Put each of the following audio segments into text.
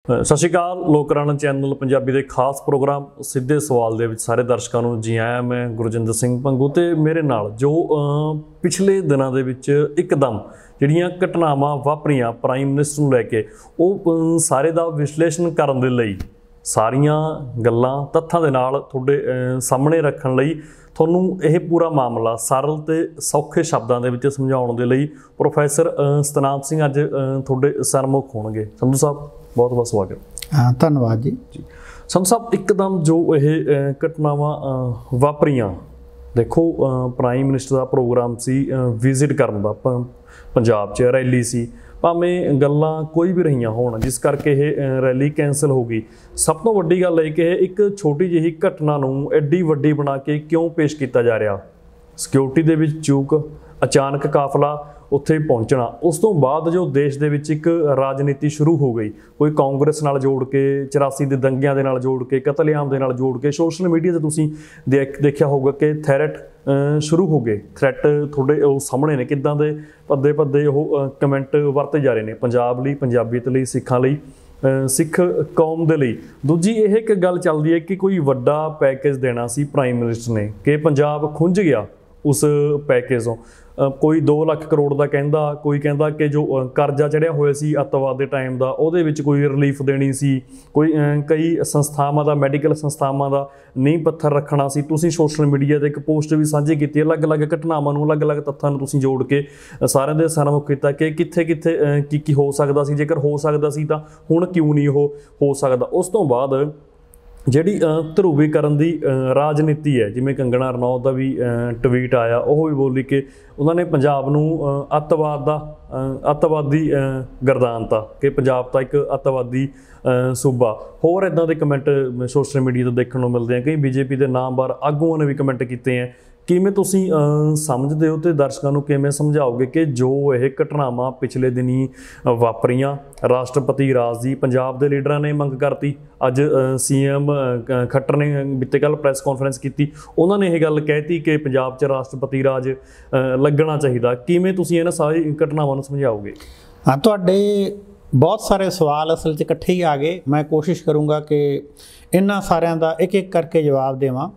ਸਤਿ ਸ਼੍ਰੀ ਅਕਾਲ। ਲੋਕਰਾਣਾ ਚੈਨਲ ਪੰਜਾਬੀ ਦੇ ਖਾਸ ਪ੍ਰੋਗਰਾਮ ਸਿੱਧੇ ਸਵਾਲ ਦੇ ਵਿੱਚ ਸਾਰੇ ਦਰਸ਼ਕਾਂ ਨੂੰ ਜੀ ਆਇਆਂ। ਮੈਂ ਗੁਰਜਿੰਦਰ ਸਿੰਘ ਭੰਗੂ ਤੇ ਮੇਰੇ ਨਾਲ ਜੋ ਪਿਛਲੇ ਦਿਨਾਂ ਦੇ ਵਿੱਚ ਇੱਕਦਮ ਜਿਹੜੀਆਂ ਘਟਨਾਵਾਂ ਵਾਪਰੀਆਂ ਪ੍ਰਾਈਮ ਮਿਨਿਸਟਰ ਨੂੰ ਲੈ ਕੇ ਉਹ ਸਾਰੇ ਦਾ ਵਿਸ਼ਲੇਸ਼ਣ ਕਰਨ ਦੇ ਲਈ ਸਾਰੀਆਂ ਗੱਲਾਂ ਤੱਥਾਂ ਦੇ ਨਾਲ ਤੁਹਾਡੇ ਸਾਹਮਣੇ ਰੱਖਣ ਲਈ ਤੁਹਾਨੂੰ ਇਹ ਪੂਰਾ ਮਾਮਲਾ ਸਰਲ ਤੇ ਸੌਖੇ ਸ਼ਬਦਾਂ ਦੇ ਵਿੱਚ ਸਮਝਾਉਣ ਦੇ ਲਈ ਪ੍ਰੋਫੈਸਰ ਸਤਨਾਮ ਸਿੰਘ ਅੱਜ ਤੁਹਾਡੇ ਸਰਮੁਖ ਹੋਣਗੇ। ਸੰਧੂ ਸਾਹਿਬ बहुत बहुत स्वागत। हाँ धन्यवाद जी। संधू साहब एकदम जो ये घटनावां वापरियां देखो प्राइम मिनिस्टर का प्रोग्राम सी विजिट करन दा पंजाब च रैली सी भावें गल्लां कोई भी रहियां होण जिस करके ये रैली कैंसल हो गई। सब तो वड्डी गल है कि एक छोटी जी घटना नूं एड्डी वड्डी बना के क्यों पेश किया जा रहा। सिक्योरिटी दे विच चूक, अचानक काफला उत्थे पहुँचना, उस तो बाद जो देश दे विच एक राजनीति शुरू हो गई, कोई कांग्रेस नाल जोड़ के 84 दे दंगियां दे नाल जोड़ के कतलेआम दे नाल जोड़ के सोशल मीडिया ते तुसीं देखिया होगा कि थ्रैट शुरू हो गए। थ्रैट थोड़े सामने ने किदां दे पद्दे पद्दे ओह कमेंट वरते जा रहे हैं पंजाब लई, पंजाबीयत लई, सिखां लई, सिख कौम दे लई। दूजी यह एक गल चलदी है कि कोई वड्डा पैकेज देना सी प्राइम मिनिस्टर ने कि पंजाब खुंझ गया उस पैकेजों। कोई 2 लाख करोड़ का कहता, कोई कहता कि जो करजा चढ़िया होया सी अतवाद के टाइम का उहदे विच कोई रिलीफ देनी सी, कोई कई संस्थावां दा मैडिकल संस्थावां दा नींह पत्थर रखना सी। तुसीं सोशल मीडिया ते एक पोस्ट भी साझी की, अलग अलग घटनावां नूं अलग अलग तत्थां नूं तुसीं जोड़ के सारिਆਂ ਦੇ ਸਰਮੁਖ ਕੀਤਾ कि कित्थे कित्थे की हो सकदा सी, जेकर हो सकदा सी तां हुण क्यों नहीं हो सकदा। उस तो बाद ਜਿਹੜੀ ਧਰੂਵੀਕਰਨ ਦੀ ਰਾਜਨੀਤੀ ਹੈ, ਜਿਵੇਂ ਕੰਗਣਾ ਰਣੌਤ ਦਾ ਵੀ ਟਵੀਟ ਆਇਆ, ਉਹ ਵੀ ਬੋਲੀ ਕਿ ਉਹਨਾਂ ਨੇ ਪੰਜਾਬ ਨੂੰ ਅੱਤਵਾਦੀ ਗਰਦਾਨਤਾ ਕਿ ਪੰਜਾਬ ਤਾਂ ਇੱਕ ਅੱਤਵਾਦੀ ਸੂਬਾ। ਹੋਰ ਇੱਦਾਂ ਦੇ ਕਮੈਂਟ ਸੋਸ਼ਲ ਮੀਡੀਆ 'ਤੇ ਦੇਖਣ ਨੂੰ ਮਿਲਦੇ ਆ। ਕਈ ਬੀਜੇਪੀ ਦੇ ਨਾਮਵਰ ਆਗੂਆਂ ਨੇ ਵੀ ਕਮੈਂਟ ਕੀਤੇ ਹੈ। ਕਿਵੇਂ ਤੁਸੀਂ ਸਮਝਦੇ ਹੋ ਤੇ ਦਰਸ਼ਕਾਂ ਨੂੰ ਕਿਵੇਂ ਸਮਝਾਓਗੇ ਕਿ ਜੋ ਇਹ ਘਟਨਾਵਾਂ ਪਿਛਲੇ ਦਿਨੀ ਵਾਪਰੀਆਂ, ਰਾਸ਼ਟਰਪਤੀ ਰਾਜ ਦੀ ਪੰਜਾਬ ਦੇ ਲੀਡਰਾਂ ਨੇ ਮੰਗ ਕਰਤੀ, ਅੱਜ ਸੀਐਮ ਖੱਟਰ ਨੇ ਬੀਤੇ ਕੱਲ੍ਹ ਪ੍ਰੈਸ ਕਾਨਫਰੰਸ ਕੀਤੀ, ਉਹਨਾਂ ਨੇ ਇਹ ਗੱਲ ਕਹਿਤੀ ਕਿ ਪੰਜਾਬ 'ਚ ਰਾਸ਼ਟਰਪਤੀ ਰਾਜ ਲੱਗਣਾ ਚਾਹੀਦਾ। ਕਿਵੇਂ ਤੁਸੀਂ ਇਹਨਾਂ ਸਾਰੀ ਘਟਨਾਵਾਂ ਨੂੰ ਸਮਝਾਓਗੇ? हाँ ਤੁਹਾਡੇ बहुत सारे सवाल असल 'ਚ ਇਕੱਠੇ ਹੀ आ गए। मैं कोशिश करूँगा कि ਇਹਨਾਂ ਸਾਰਿਆਂ ਦਾ ਇੱਕ ਇੱਕ ਕਰਕੇ ਜਵਾਬ ਦੇਵਾਂ।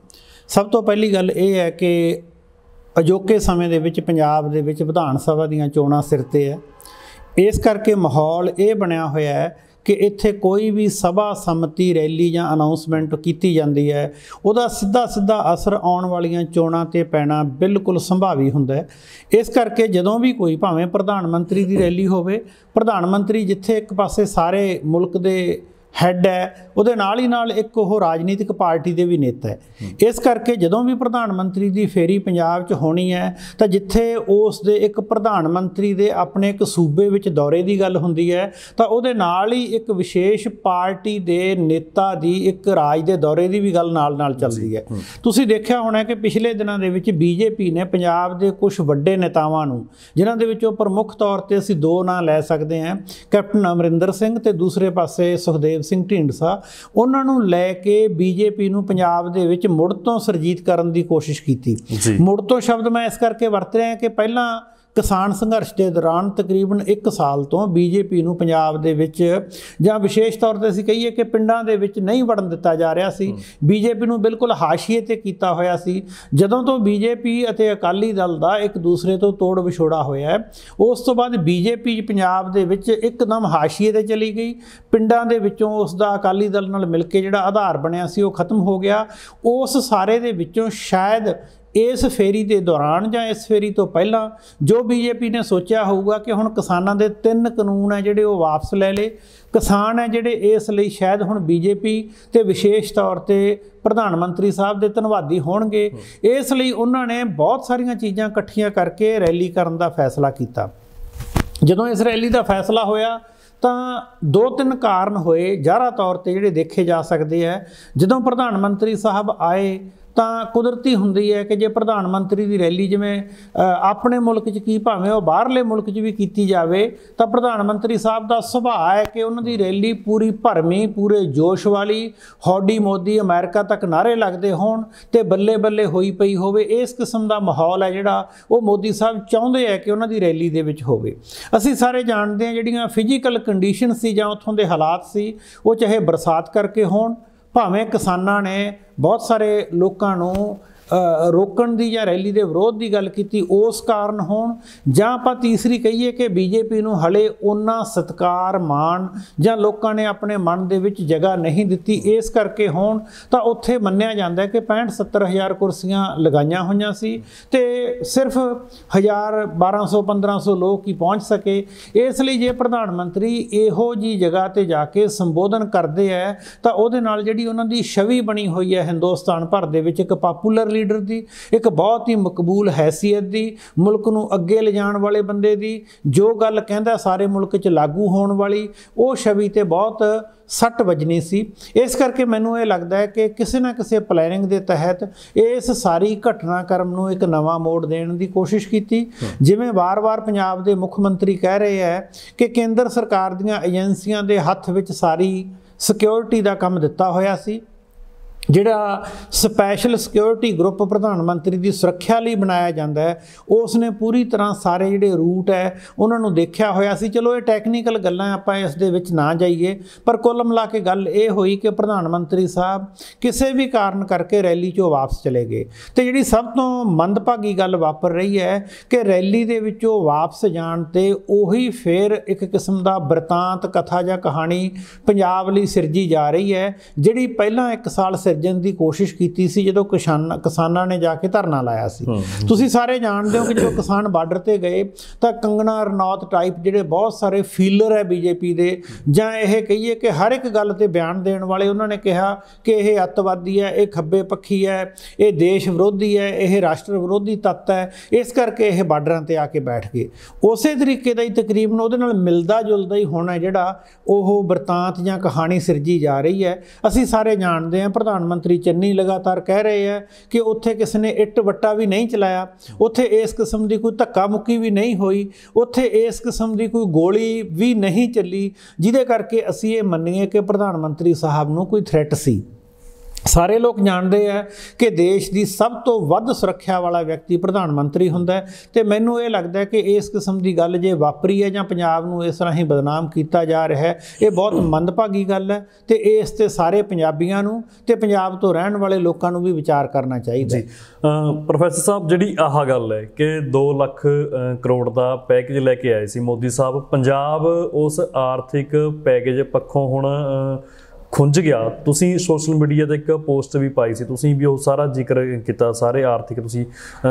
ਸਭ ਤੋਂ ਪਹਿਲੀ ਗੱਲ ਇਹ ਹੈ ਕਿ ਅਜੋਕੇ ਸਮੇਂ ਦੇ ਵਿੱਚ ਪੰਜਾਬ ਦੇ ਵਿੱਚ ਵਿਧਾਨ ਸਭਾ ਦੀਆਂ ਚੋਣਾਂ ਸਿਰ 'ਤੇ ਹੈ। ਇਸ ਕਰਕੇ ਮਾਹੌਲ ਇਹ ਬਣਿਆ ਹੋਇਆ ਹੈ ਕਿ ਇੱਥੇ ਕੋਈ ਵੀ ਸਭਾ ਸੰਮਤੀ ਰੈਲੀ ਜਾਂ ਅਨਾਊਂਸਮੈਂਟ ਕੀਤੀ ਜਾਂਦੀ ਹੈ, ਉਹਦਾ ਸਿੱਧਾ ਅਸਰ ਆਉਣ ਵਾਲੀਆਂ ਚੋਣਾਂ 'ਤੇ ਪੈਣਾ ਬਿਲਕੁਲ ਸੰਭਾਵੀ ਹੁੰਦਾ ਹੈ। ਇਸ ਕਰਕੇ ਜਦੋਂ ਵੀ ਕੋਈ ਭਾਵੇਂ ਪ੍ਰਧਾਨ ਮੰਤਰੀ ਦੀ ਰੈਲੀ ਹੋਵੇ, ਪ੍ਰਧਾਨ ਮੰਤਰੀ ਜਿੱਥੇ ਇੱਕ ਪਾਸੇ ਸਾਰੇ ਮੁਲਕ ਦੇ ਹੈੱਡ ਹੈ, ਉਹਦੇ ਨਾਲ ਹੀ ਨਾਲ ਇੱਕ ਉਹ ਰਾਜਨੀਤਿਕ ਪਾਰਟੀ ਦੇ ਵੀ ਨੇਤਾ ਹੈ। ਇਸ ਕਰਕੇ ਜਦੋਂ ਵੀ ਪ੍ਰਧਾਨ ਮੰਤਰੀ ਦੀ ਫੇਰੀ ਪੰਜਾਬ 'ਚ ਹੋਣੀ ਹੈ ਤਾਂ ਜਿੱਥੇ ਉਸ ਦੇ ਇੱਕ ਪ੍ਰਧਾਨ ਮੰਤਰੀ ਦੇ ਆਪਣੇ ਇੱਕ ਸੂਬੇ ਵਿੱਚ ਦੌਰੇ ਦੀ ਗੱਲ ਹੁੰਦੀ ਹੈ ਤਾਂ ਉਹਦੇ ਨਾਲ ਹੀ ਇੱਕ ਵਿਸ਼ੇਸ਼ ਪਾਰਟੀ ਦੇ ਨੇਤਾ ਦੀ ਇੱਕ ਰਾਜ ਦੇ ਦੌਰੇ ਦੀ ਵੀ ਗੱਲ ਨਾਲ ਚੱਲਦੀ ਹੈ। ਤੁਸੀਂ ਦੇਖਿਆ ਹੋਣਾ ਕਿ ਪਿਛਲੇ ਦਿਨਾਂ ਦੇ ਵਿੱਚ ਬੀਜੇਪੀ ਨੇ ਪੰਜਾਬ ਦੇ ਕੁਝ ਵੱਡੇ ਨੇਤਾਵਾਂ ਨੂੰ, ਜਿਨ੍ਹਾਂ ਦੇ ਵਿੱਚੋਂ ਪ੍ਰਮੁੱਖ ਤੌਰ 'ਤੇ ਅਸੀਂ 2 ਨਾਂ ਲੈ ਸਕਦੇ ਹਾਂ, ਕੈਪਟਨ ਅਮਰਿੰਦਰ ਸਿੰਘ ਤੇ ਦੂਸਰੇ ਪਾਸੇ ਸੁਖਦੇਵ ਸਿੰਘ ਢੀਂਡਸਾ, ਉਹਨਾਂ ਨੂੰ ਲੈ ਕੇ ਬੀਜੇਪੀ ਨੂੰ ਪੰਜਾਬ ਦੇ ਵਿੱਚ ਮੁੜ ਤੋਂ ਸਰਜੀਤ ਕਰਨ ਦੀ ਕੋਸ਼ਿਸ਼ ਕੀਤੀ। ਮੁੜ ਤੋਂ ਸ਼ਬਦ ਮੈਂ ਇਸ ਕਰਕੇ ਵਰਤ ਰਿਹਾ ਕਿ ਪਹਿਲਾਂ ਕਿਸਾਨ ਸੰਘਰਸ਼ ਦੇ ਦੌਰਾਨ ਤਕਰੀਬਨ 1 ਸਾਲ ਤੋਂ ਬੀਜੇਪੀ ਨੂੰ ਪੰਜਾਬ ਦੇ ਵਿੱਚ ਜਾਂ ਵਿਸ਼ੇਸ਼ ਤੌਰ 'ਤੇ ਅਸੀਂ ਕਹੀਏ ਕਿ ਪਿੰਡਾਂ ਦੇ ਵਿੱਚ ਨਹੀਂ ਵੜਨ ਦਿੱਤਾ ਜਾ ਰਿਹਾ ਸੀ। ਬੀਜੇਪੀ ਨੂੰ ਬਿਲਕੁਲ ਹਾਸ਼ੀਏ 'ਤੇ ਕੀਤਾ ਹੋਇਆ ਸੀ। ਜਦੋਂ ਤੋਂ ਬੀਜੇਪੀ ਅਤੇ ਅਕਾਲੀ ਦਲ ਦਾ ਇੱਕ ਦੂਸਰੇ ਤੋਂ ਤੋੜ ਵਿਛੋੜਾ ਹੋਇਆ ਹੈ, ਉਸ ਤੋਂ ਬਾਅਦ ਬੀਜੇਪੀ ਪੰਜਾਬ ਦੇ ਵਿੱਚ ਇੱਕਦਮ ਹਾਸ਼ੀਏ 'ਤੇ ਚਲੀ ਗਈ। ਪਿੰਡਾਂ ਦੇ ਵਿੱਚੋਂ ਉਸ ਦਾ ਅਕਾਲੀ ਦਲ ਨਾਲ ਮਿਲ ਕੇ ਜਿਹੜਾ ਆਧਾਰ ਬਣਿਆ ਸੀ ਉਹ ਖਤਮ ਹੋ ਗਿਆ। ਉਸ ਸਾਰੇ ਦੇ ਵਿੱਚੋਂ ਸ਼ਾਇਦ ਇਸ ਫੇਰੀ ਦੇ ਦੌਰਾਨ ਜਾਂ ਇਸ ਫੇਰੀ ਤੋਂ ਪਹਿਲਾਂ ਜੋ ਬੀਜੇਪੀ ਨੇ ਸੋਚਿਆ ਹੋਊਗਾ ਕਿ ਹੁਣ ਕਿਸਾਨਾਂ ਦੇ 3 ਕਾਨੂੰਨ ਹੈ ਜਿਹੜੇ ਉਹ ਵਾਪਸ ਲੈ ਲਏ। ਕਿਸਾਨ ਹੈ ਜਿਹੜੇ ਇਸ ਲਈ ਸ਼ਾਇਦ ਹੁਣ ਬੀਜੇਪੀ ਤੇ ਵਿਸ਼ੇਸ਼ ਤੌਰ 'ਤੇ ਪ੍ਰਧਾਨ ਮੰਤਰੀ ਸਾਹਿਬ ਦੇ ਧੰਨਵਾਦੀ ਹੋਣਗੇ। ਇਸ ਲਈ ਉਹਨਾਂ ਨੇ ਬਹੁਤ ਸਾਰੀਆਂ ਚੀਜ਼ਾਂ ਇਕੱਠੀਆਂ ਕਰਕੇ ਰੈਲੀ ਕਰਨ ਦਾ ਫੈਸਲਾ ਕੀਤਾ। ਜਦੋਂ ਇਸ ਰੈਲੀ ਦਾ ਫੈਸਲਾ ਹੋਇਆ ਤਾਂ 2-3 ਕਾਰਨ ਹੋਏ ਜ਼ਾਹਰਾ ਤੌਰ 'ਤੇ ਜਿਹੜੇ ਦੇਖੇ ਜਾ ਸਕਦੇ ਹੈ। ਜਦੋਂ ਪ੍ਰਧਾਨ ਮੰਤਰੀ ਸਾਹਿਬ ਆਏ ਤਾਂ ਕੁਦਰਤੀ ਹੁੰਦੀ ਹੈ ਕਿ ਜੇ ਪ੍ਰਧਾਨ ਮੰਤਰੀ ਦੀ ਰੈਲੀ ਜਿਵੇਂ ਆਪਣੇ ਮੁਲਕ 'ਚ ਕੀ ਭਾਵੇਂ ਉਹ ਬਾਹਰਲੇ ਮੁਲਕ 'ਚ ਵੀ ਕੀਤੀ ਜਾਵੇ ਤਾਂ ਪ੍ਰਧਾਨ ਮੰਤਰੀ ਸਾਹਿਬ ਦਾ ਸੁਭਾਅ ਹੈ ਕਿ ਉਹਨਾਂ ਦੀ ਰੈਲੀ ਪੂਰੀ ਭਰਵੀਂ ਪੂਰੇ ਜੋਸ਼ ਵਾਲੀ ਹੌਡੀ ਮੋਦੀ ਅਮਰੀਕਾ ਤੱਕ ਨਾਅਰੇ ਲੱਗਦੇ ਹੋਣ ਤੇ ਬੱਲੇ ਬੱਲੇ ਹੋਈ ਪਈ ਹੋਵੇ। ਇਸ ਕਿਸਮ ਦਾ ਮਾਹੌਲ ਹੈ ਜਿਹੜਾ ਉਹ ਮੋਦੀ ਸਾਹਿਬ ਚਾਹੁੰਦੇ ਹੈ ਕਿ ਉਹਨਾਂ ਦੀ ਰੈਲੀ ਦੇ ਵਿੱਚ ਹੋਵੇ। ਅਸੀਂ ਸਾਰੇ ਜਾਣਦੇ ਹਾਂ ਜਿਹੜੀਆਂ ਫਿਜ਼ੀਕਲ ਕੰਡੀਸ਼ਨ ਸੀ ਜਾਂ ਉੱਥੋਂ ਦੇ ਹਾਲਾਤ ਸੀ, ਉਹ ਚਾਹੇ ਬਰਸਾਤ ਕਰਕੇ ਹੋਣ, ਭਾਵੇਂ ਕਿਸਾਨਾਂ ਨੇ ਬਹੁਤ ਸਾਰੇ ਲੋਕਾਂ ਨੂੰ ਰੋਕਣ ਦੀ ਜਾਂ ਰੈਲੀ ਦੇ ਵਿਰੋਧ ਦੀ ਗੱਲ ਕੀਤੀ ਉਸ ਕਾਰਨ ਹੋਣ, ਜਾਂ ਆਪਾਂ ਤੀਸਰੀ ਕਹੀਏ ਕਿ ਬੀਜੇਪੀ ਨੂੰ ਹਲੇ ਉਹਨਾਂ ਸਤਿਕਾਰ ਮਾਣ ਜਾਂ ਲੋਕਾਂ ਨੇ ਆਪਣੇ ਮਨ ਦੇ ਵਿੱਚ ਜਗ੍ਹਾ ਨਹੀਂ ਦਿੱਤੀ ਇਸ ਕਰਕੇ ਹੋਣ, ਤਾਂ ਉੱਥੇ ਮੰਨਿਆ ਜਾਂਦਾ ਕਿ 65-70 ਹਜ਼ਾਰ ਕੁਰਸੀਆਂ ਲਗਾਈਆਂ ਹੋਈਆਂ ਸੀ ਤੇ ਸਿਰਫ 1000 1200 1500 ਲੋਕ ਹੀ ਪਹੁੰਚ ਸਕੇ। ਇਸ ਲਈ ਜੇ ਪ੍ਰਧਾਨ ਮੰਤਰੀ ਇਹੋ ਜਿਹੀ ਜਗ੍ਹਾ ਤੇ ਜਾ ਕੇ ਸੰਬੋਧਨ ਕਰਦੇ ਹੈ ਤਾਂ ਉਹਦੇ ਨਾਲ ਜਿਹੜੀ ਉਹਨਾਂ ਦੀ ਛਵੀ ਬਣੀ ਹੋਈ ਹੈ ਹਿੰਦੁਸਤਾਨ ਭਰ ਦੇ ਵਿੱਚ ਇੱਕ ਪਾਪੂਲਰ ਲੀਡਰ ਦੀ, ਇੱਕ ਬਹੁਤ ਹੀ ਮਕਬੂਲ ਹੈਸੀਅਤ ਦੀ, ਮੁਲਕ ਨੂੰ ਅੱਗੇ ਲਿਜਾਣ ਵਾਲੇ ਬੰਦੇ ਦੀ, ਜੋ ਗੱਲ ਕਹਿੰਦਾ ਸਾਰੇ ਮੁਲਕ 'ਚ ਲਾਗੂ ਹੋਣ ਵਾਲੀ, ਉਹ ਛਵੀ ਤੇ ਬਹੁਤ ਸੱਟ ਵੱਜਣੀ ਸੀ। ਇਸ ਕਰਕੇ ਮੈਨੂੰ ਇਹ ਲੱਗਦਾ ਹੈ ਕਿ ਕਿਸੇ ਨਾ ਕਿਸੇ ਪਲੈਨਿੰਗ ਦੇ ਤਹਿਤ ਇਸ ਸਾਰੀ ਘਟਨਾਕ੍ਰਮ ਨੂੰ ਇੱਕ ਨਵਾਂ ਮੋੜ ਦੇਣ ਦੀ ਕੋਸ਼ਿਸ਼ ਕੀਤੀ। ਜਿਵੇਂ ਵਾਰ-ਵਾਰ ਪੰਜਾਬ ਦੇ ਮੁੱਖ ਮੰਤਰੀ ਕਹਿ ਰਹੇ ਹੈ ਕਿ ਕੇਂਦਰ ਸਰਕਾਰ ਦੀਆਂ ਏਜੰਸੀਆਂ ਦੇ ਹੱਥ ਵਿੱਚ ਸਾਰੀ ਸਿਕਿਉਰਿਟੀ ਦਾ ਕੰਮ ਦਿੱਤਾ ਹੋਇਆ ਸੀ, ਜਿਹੜਾ ਸਪੈਸ਼ਲ ਸਿਕਿਉਰਿਟੀ ਗਰੁੱਪ ਪ੍ਰਧਾਨ ਮੰਤਰੀ ਦੀ ਸੁਰੱਖਿਆ ਲਈ ਬਣਾਇਆ ਜਾਂਦਾ ਹੈ ਉਸ ਨੇ ਪੂਰੀ ਤਰ੍ਹਾਂ ਸਾਰੇ ਜਿਹੜੇ ਰੂਟ ਹੈ ਉਹਨਾਂ ਨੂੰ ਦੇਖਿਆ ਹੋਇਆ ਸੀ। ਚਲੋ ਇਹ ਟੈਕਨੀਕਲ ਗੱਲਾਂ ਆਪਾਂ ਇਸ ਦੇ ਵਿੱਚ ਨਾ ਜਾਈਏ, ਪਰ ਕੁੱਲ ਮਿਲਾ ਕੇ ਗੱਲ ਇਹ ਹੋਈ ਕਿ ਪ੍ਰਧਾਨ ਮੰਤਰੀ ਸਾਹਿਬ ਕਿਸੇ ਵੀ ਕਾਰਨ ਕਰਕੇ ਰੈਲੀ 'ਚੋਂ ਵਾਪਸ ਚਲੇ ਗਏ। ਤੇ ਜਿਹੜੀ ਸਭ ਤੋਂ ਮੰਦਭਾਗੀ ਗੱਲ ਵਾਪਰ ਰਹੀ ਹੈ ਕਿ ਰੈਲੀ ਦੇ ਵਿੱਚੋਂ ਵਾਪਸ ਜਾਣ 'ਤੇ ਉਹੀ ਫਿਰ ਇੱਕ ਕਿਸਮ ਦਾ ਬਰਤਾਂਤ ਕਥਾ ਜਾਂ ਕਹਾਣੀ ਪੰਜਾਬ ਲਈ ਸਿਰਜੀ ਜਾ ਰਹੀ ਹੈ, ਜਿਹੜੀ ਪਹਿਲਾਂ 1 ਸਾਲ ਸਿਰਜਣ ਦੀ ਕੋਸ਼ਿਸ਼ ਕੀਤੀ ਸੀ ਜਦੋਂ ਕਿਸਾਨਾਂ ਨੇ ਜਾ ਕੇ ਧਰਨਾ ਲਾਇਆ ਸੀ। ਤੁਸੀਂ ਸਾਰੇ ਜਾਣਦੇ ਹੋ ਕਿ ਜਦੋਂ ਕਿਸਾਨ ਬਾਰਡਰ ਤੇ ਗਏ ਤਾਂ ਕੰਗਣਾ ਰਣੌਤ ਟਾਈਪ ਜਿਹੜੇ ਬਹੁਤ ਸਾਰੇ ਫੀਲਰ ਹੈ ਬੀਜੇਪੀ ਦੇ, ਜਾਂ ਇਹ ਕਹੀਏ ਕਿ ਹਰ ਇੱਕ ਗੱਲ ਤੇ ਬਿਆਨ ਦੇਣ ਵਾਲੇ, ਉਹਨਾਂ ਨੇ ਕਿਹਾ ਕਿ ਇਹ ਅੱਤਵਾਦੀ ਹੈ, ਇਹ ਖੱਬੇ ਪੱਖੀ ਹੈ, ਇਹ ਦੇਸ਼ ਵਿਰੋਧੀ ਹੈ, ਇਹ ਰਾਸ਼ਟਰ ਵਿਰੋਧੀ ਤੱਤ ਹੈ, ਇਸ ਕਰਕੇ ਇਹ ਬਾਰਡਰਾਂ ਤੇ ਆ ਕੇ ਬੈਠ ਗਏ। ਉਸੇ ਤਰੀਕੇ ਦਾ ਹੀ ਤਕਰੀਬਨ ਉਹਦੇ ਨਾਲ ਮਿਲਦਾ ਜੁਲਦਾ ਹੀ ਹੋਣਾ ਜਿਹੜਾ ਉਹ ਬਰਤਾਂਤ ਜਾਂ ਕਹਾਣੀ ਸਿਰਜੀ ਜਾ ਰਹੀ ਹੈ। ਅਸੀਂ ਸਾਰੇ ਜਾਣਦੇ ਹਾਂ ਪ੍ਰਧਾਨ ਮੰਤਰੀ ਚੰਨੀ ਲਗਾਤਾਰ ਕਹਿ ਰਹੇ ਹੈ ਕਿ ਉੱਥੇ ਕਿਸੇ ਨੇ ਇੱਟ ਵੱਟਾ ਵੀ ਨਹੀਂ ਚਲਾਇਆ, ਉੱਥੇ ਇਸ ਕਿਸਮ ਦੀ ਕੋਈ ਧੱਕਾ ਮੁੱਕੀ ਵੀ ਨਹੀਂ ਹੋਈ, ਉੱਥੇ ਇਸ ਕਿਸਮ ਦੀ ਕੋਈ ਗੋਲੀ ਵੀ ਨਹੀਂ ਚੱਲੀ ਜਿਹਦੇ ਕਰਕੇ ਅਸੀਂ ਇਹ ਮੰਨੀਏ ਕਿ ਪ੍ਰਧਾਨ ਮੰਤਰੀ ਸਾਹਿਬ ਨੂੰ ਕੋਈ ਥ੍ਰੈਟ ਸੀ। ਸਾਰੇ ਲੋਕ ਜਾਣਦੇ ਹੈ ਕਿ ਦੇਸ਼ ਦੀ ਸਭ ਤੋਂ ਵੱਧ ਸੁਰੱਖਿਆ ਵਾਲਾ ਵਿਅਕਤੀ ਪ੍ਰਧਾਨ ਮੰਤਰੀ ਹੁੰਦਾ ਹੈ ਤੇ ਮੈਨੂੰ ਇਹ ਲੱਗਦਾ ਹੈ ਕਿ ਇਸ ਕਿਸਮ ਦੀ ਗੱਲ ਜੇ ਵਾਪਰੀ ਹੈ ਜਾਂ ਪੰਜਾਬ ਨੂੰ ਇਸ ਤਰ੍ਹਾਂ ਹੀ ਬਦਨਾਮ ਕੀਤਾ ਜਾ ਰਿਹਾ ਹੈ, ਇਹ ਬਹੁਤ ਮੰਦਭਾਗੀ ਗੱਲ ਹੈ ਤੇ ਇਸ ਤੇ ਸਾਰੇ ਪੰਜਾਬੀਆਂ ਨੂੰ ਤੇ ਪੰਜਾਬ ਤੋਂ ਰਹਿਣ ਵਾਲੇ ਲੋਕਾਂ ਨੂੰ ਵੀ ਵਿਚਾਰ ਕਰਨਾ ਚਾਹੀਦਾ। ਜੀ ਪ੍ਰੋਫੈਸਰ ਸਾਹਿਬ, ਜਿਹੜੀ ਆਹ ਗੱਲ ਹੈ ਕਿ 2 ਲੱਖ ਕਰੋੜ ਦਾ ਪੈਕੇਜ ਲੈ ਕੇ ਆਏ ਸੀ ਮੋਦੀ ਸਾਹਿਬ, ਪੰਜਾਬ ਉਸ ਆਰਥਿਕ ਪੈਕੇਜ ਪੱਖੋਂ ਹੁਣ ਖੁੰਝ ਗਿਆ। ਤੁਸੀਂ ਸੋਸ਼ਲ ਮੀਡੀਆ 'ਤੇ ਇੱਕ ਪੋਸਟ ਵੀ ਪਾਈ ਸੀ, ਤੁਸੀਂ ਵੀ ਉਹ ਸਾਰਾ ਜ਼ਿਕਰ ਕੀਤਾ, ਸਾਰੇ ਆਰਥਿਕ ਤੁਸੀਂ